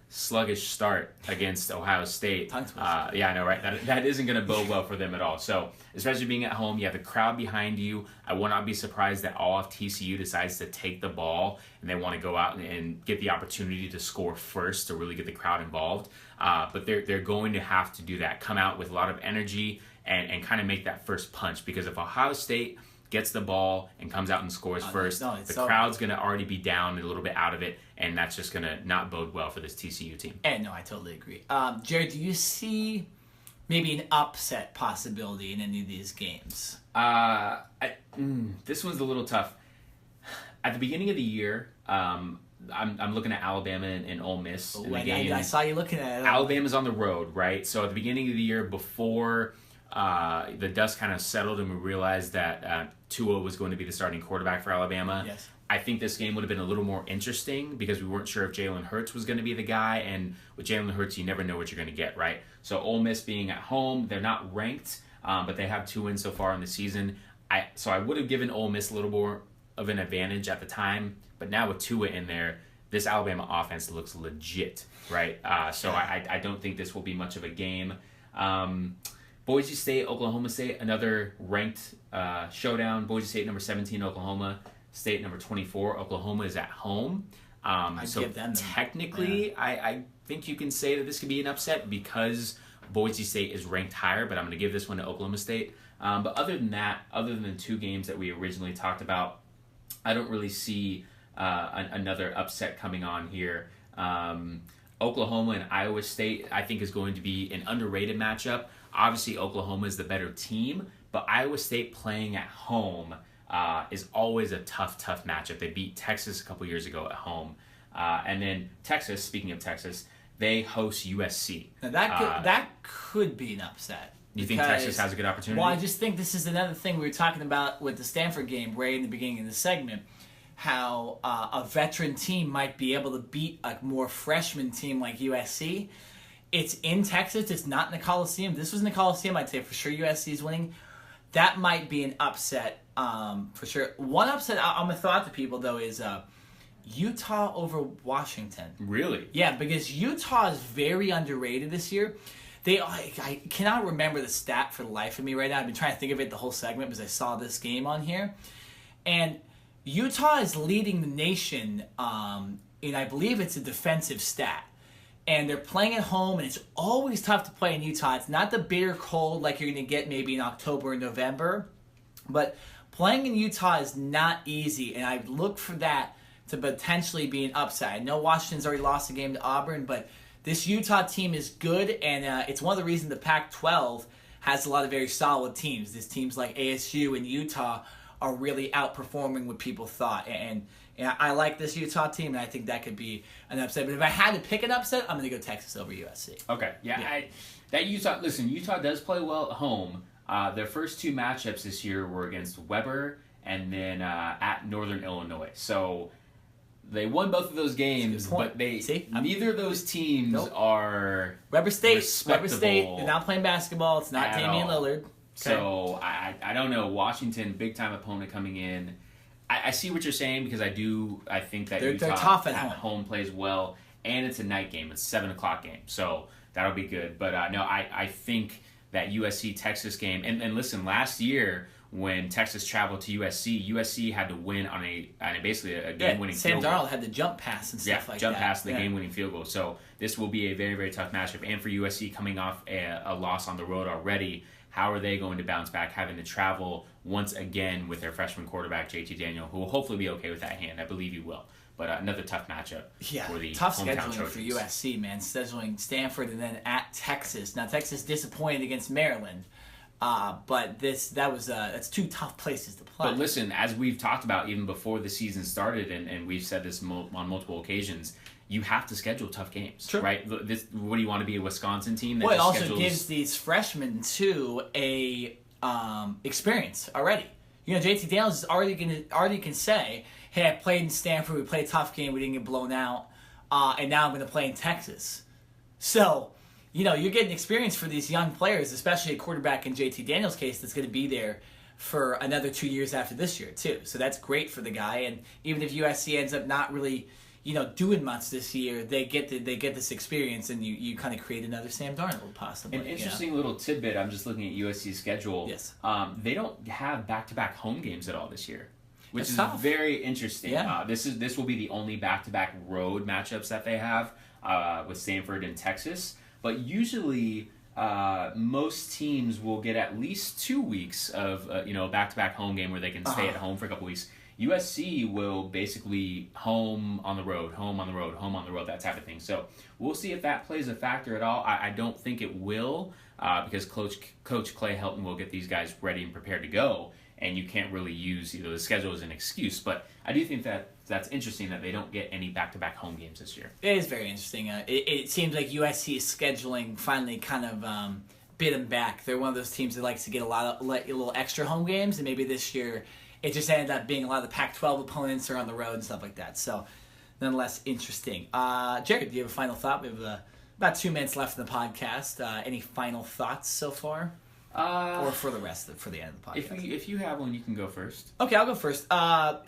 sluggish start against Ohio State, yeah, I know, right? That isn't going to bode well for them at all. So, especially being at home, you have the crowd behind you. I will not be surprised that all of TCU decides to take the ball and they want to go out and get the opportunity to score first to really get the crowd involved. But they're going to have to do that. Come out with a lot of energy and kind of make that first punch, because if Ohio State gets the ball and comes out and scores first, the crowd's going to already be down a little bit out of it, and that's just going to not bode well for this TCU team. And no, I totally agree. Jared, do you see maybe an upset possibility in any of these games? This one's a little tough. At the beginning of the year, I'm looking at Alabama and Ole Miss in the game. I saw you looking at it. Alabama's on the road, right? So at the beginning of the year, before the dust kind of settled and we realized that Tua was going to be the starting quarterback for Alabama. Yes. I think this game would have been a little more interesting because we weren't sure if Jalen Hurts was going to be the guy, and with Jalen Hurts, you never know what you're going to get, right? So Ole Miss being at home, they're not ranked, but they have 2 wins so far in the season. So I would have given Ole Miss a little more of an advantage at the time, but now with Tua in there, this Alabama offense looks legit, right? So I don't think this will be much of a game. Boise State, Oklahoma State, another ranked showdown. Boise State number 17, Oklahoma State number 24. Oklahoma is at home. So give them technically, yeah. I think you can say that this could be an upset because Boise State is ranked higher, but I'm going to give this one to Oklahoma State. But other than that, other than the 2 games that we originally talked about, I don't really see another upset coming on here. Oklahoma and Iowa State, I think, is going to be an underrated matchup. Obviously, Oklahoma is the better team, but Iowa State playing at home is always a tough matchup. They beat Texas a couple years ago at home. And then Texas, speaking of Texas, they host USC. Now that could be an upset. You think Texas has a good opportunity? Well, I just think this is another thing we were talking about with the Stanford game right in the beginning of the segment, how a veteran team might be able to beat a more freshman team like USC. It's in Texas. It's not in the Coliseum. This was in the Coliseum. I'd say for sure USC is winning. That might be an upset for sure. One upset I'm going to throw out to people, though, is Utah over Washington. Really? Yeah, because Utah is very underrated this year. I cannot remember the stat for the life of me right now. I've been trying to think of it the whole segment because I saw this game on here. And Utah is leading the nation in, I believe it's a defensive stat. And they're playing at home, and it's always tough to play in Utah. It's not the bitter cold like you're going to get maybe in October or November. But playing in Utah is not easy, and I look for that to potentially be an upside. I know Washington's already lost a game to Auburn, but this Utah team is good, and it's one of the reasons the Pac-12 has a lot of very solid teams. These teams like ASU and Utah are really outperforming what people thought. And I like this Utah team, and I think that could be an upset. But if I had to pick an upset, I'm going to go Texas over USC. Okay, yeah. Utah does play well at home. Their first 2 matchups this year were against Weber and then at Northern Illinois. So they won both of those games, but neither of those teams are Weber State. respectable. Weber State, they're not playing basketball. It's not Damian Lillard. Okay. So I don't know. Washington, big-time opponent coming in. I see what you're saying because I think that Utah they're tough at home plays well, and it's a night game. It's a 7:00 game, so that'll be good. But no, I think that USC-Texas game, and listen, last year when Texas traveled to USC had to win on basically a game-winning field goal. Sam Darnold had to jump pass and stuff like that. Jump pass and the game-winning field goal. So this will be a very, very tough matchup. And for USC coming off a loss on the road already, how are they going to bounce back, having to travel once again with their freshman quarterback, JT Daniel, who will hopefully be okay with that hand. I believe he will. But another tough matchup for the tough hometown scheduling Trojans. for USC, man. Scheduling Stanford and then at Texas. Now Texas disappointed against Maryland, but that's two tough places to play. But listen, as we've talked about even before the season started, and we've said this on multiple occasions, you have to schedule tough games, right? What do you want to be, a Wisconsin team? That well, it also schedules... gives these freshmen too a experience already. You know, JT Daniels is already can say, "Hey, I played in Stanford. We played a tough game. We didn't get blown out, and now I'm going to play in Texas." So, you know, you're getting experience for these young players, especially a quarterback in JT Daniels' case that's going to be there for another 2 years after this year too. So that's great for the guy. And even if USC ends up not really, you know, doing much this year, they get this experience, and you kind of create another Sam Darnold possibly. An interesting little tidbit. I'm just looking at USC's schedule. Yes. They don't have back-to-back home games at all this year, which is tough. very interesting. Yeah. This will be the only back-to-back road matchups that they have with Stanford and Texas. But usually, most teams will get at least 2 weeks of a back-to-back home game where they can stay at home for a couple weeks. USC will basically home on the road, that type of thing. So we'll see if that plays a factor at all. I don't think it will, because Coach Clay Helton will get these guys ready and prepared to go, and you can't really use the schedule as an excuse. But I do think that's interesting that they don't get any back-to-back home games this year. It is very interesting. It seems like USC's scheduling finally kind of bit them back. They're one of those teams that likes to get a little extra home games, and maybe this year it just ended up being a lot of the Pac-12 opponents are on the road and stuff like that. So, nonetheless, interesting. Jared, do you have a final thought? We have about 2 minutes left in the podcast. Any final thoughts so far? Or for the end of the podcast? If you have one, you can go first. Okay, I'll go first.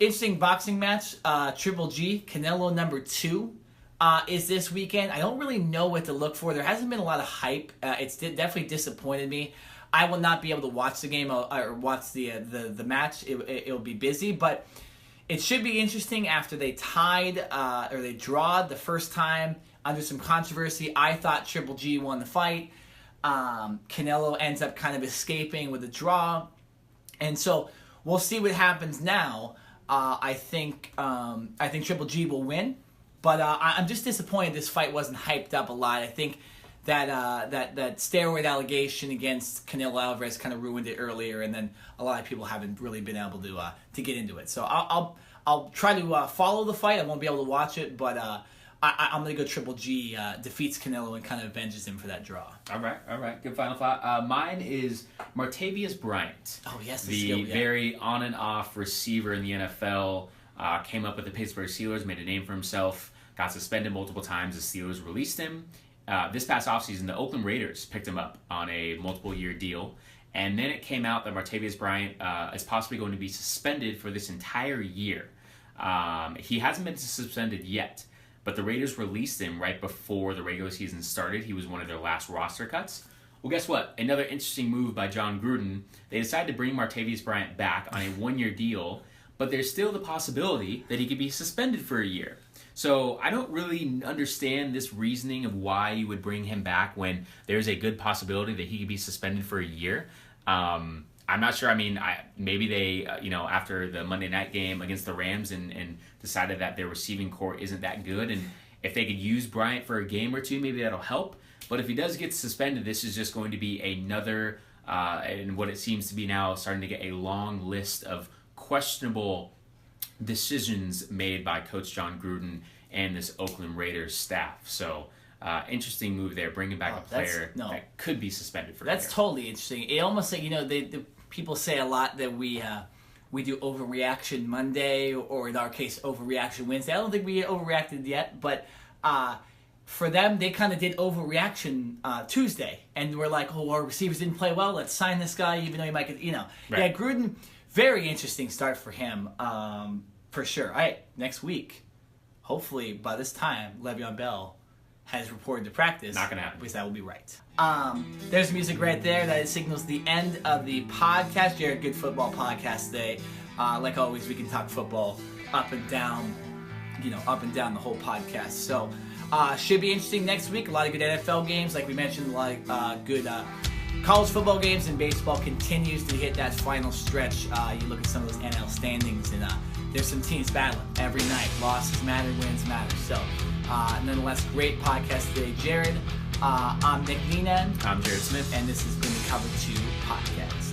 Interesting boxing match. Triple G, Canelo #2 is this weekend. I don't really know what to look for. There hasn't been a lot of hype. It's definitely disappointed me. I will not be able to watch the game or watch the match. It'll be busy, but it should be interesting after they tied or they drawed the first time under some controversy. I thought Triple G won the fight. Canelo ends up kind of escaping with a draw, and so we'll see what happens now. I think Triple G will win, but I'm just disappointed this fight wasn't hyped up a lot. I think that steroid allegation against Canelo Alvarez kind of ruined it earlier, and then a lot of people haven't really been able to get into it. So I'll try to follow the fight. I won't be able to watch it, but I'm going to go Triple G defeats Canelo and kind of avenges him for that draw. All right. Good final thought. Mine is Martavius Bryant. Oh, yes. The very on and off receiver in the NFL. Came up with the Pittsburgh Steelers, made a name for himself, got suspended multiple times. The Steelers released him. This past offseason, the Oakland Raiders picked him up on a multiple-year deal. And then it came out that Martavius Bryant is possibly going to be suspended for this entire year. He hasn't been suspended yet, but the Raiders released him right before the regular season started. He was one of their last roster cuts. Well, guess what? Another interesting move by John Gruden. They decided to bring Martavius Bryant back on a one-year deal, but there's still the possibility that he could be suspended for a year. So I don't really understand this reasoning of why you would bring him back when there's a good possibility that he could be suspended for a year. I'm not sure. I mean, maybe they, after the Monday night game against the Rams and decided that their receiving core isn't that good. And if they could use Bryant for a game or two, maybe that'll help. But if he does get suspended, this is just going to be another, and what it seems to be now, starting to get a long list of questionable decisions made by Coach John Gruden and this Oakland Raiders staff. So, interesting move there, bringing back a player that could be suspended for a year. That's totally interesting. It almost like, the people say a lot that we do overreaction Monday, or in our case, overreaction Wednesday. I don't think we overreacted yet, but for them, they kind of did overreaction Tuesday, and we're like, oh, our receivers didn't play well. Let's sign this guy, even though he might get, Right. Yeah, Gruden. Very interesting start for him, for sure. All right, next week, hopefully by this time, Le'Veon Bell has reported to practice. Not going to happen. Because that will be right. There's music right there. That signals the end of the podcast. Jared, good football podcast today. Like always, we can talk football up and down the whole podcast. So, should be interesting next week. A lot of good NFL games. Like we mentioned, a lot of good college football games and baseball continues to hit that final stretch. You look at some of those NL standings, and there's some teams battling every night. Losses matter, wins matter. So, nonetheless, great podcast today, Jared. I'm Nick Nina. I'm Jared Smith. And this has been the Cover 2 Podcast.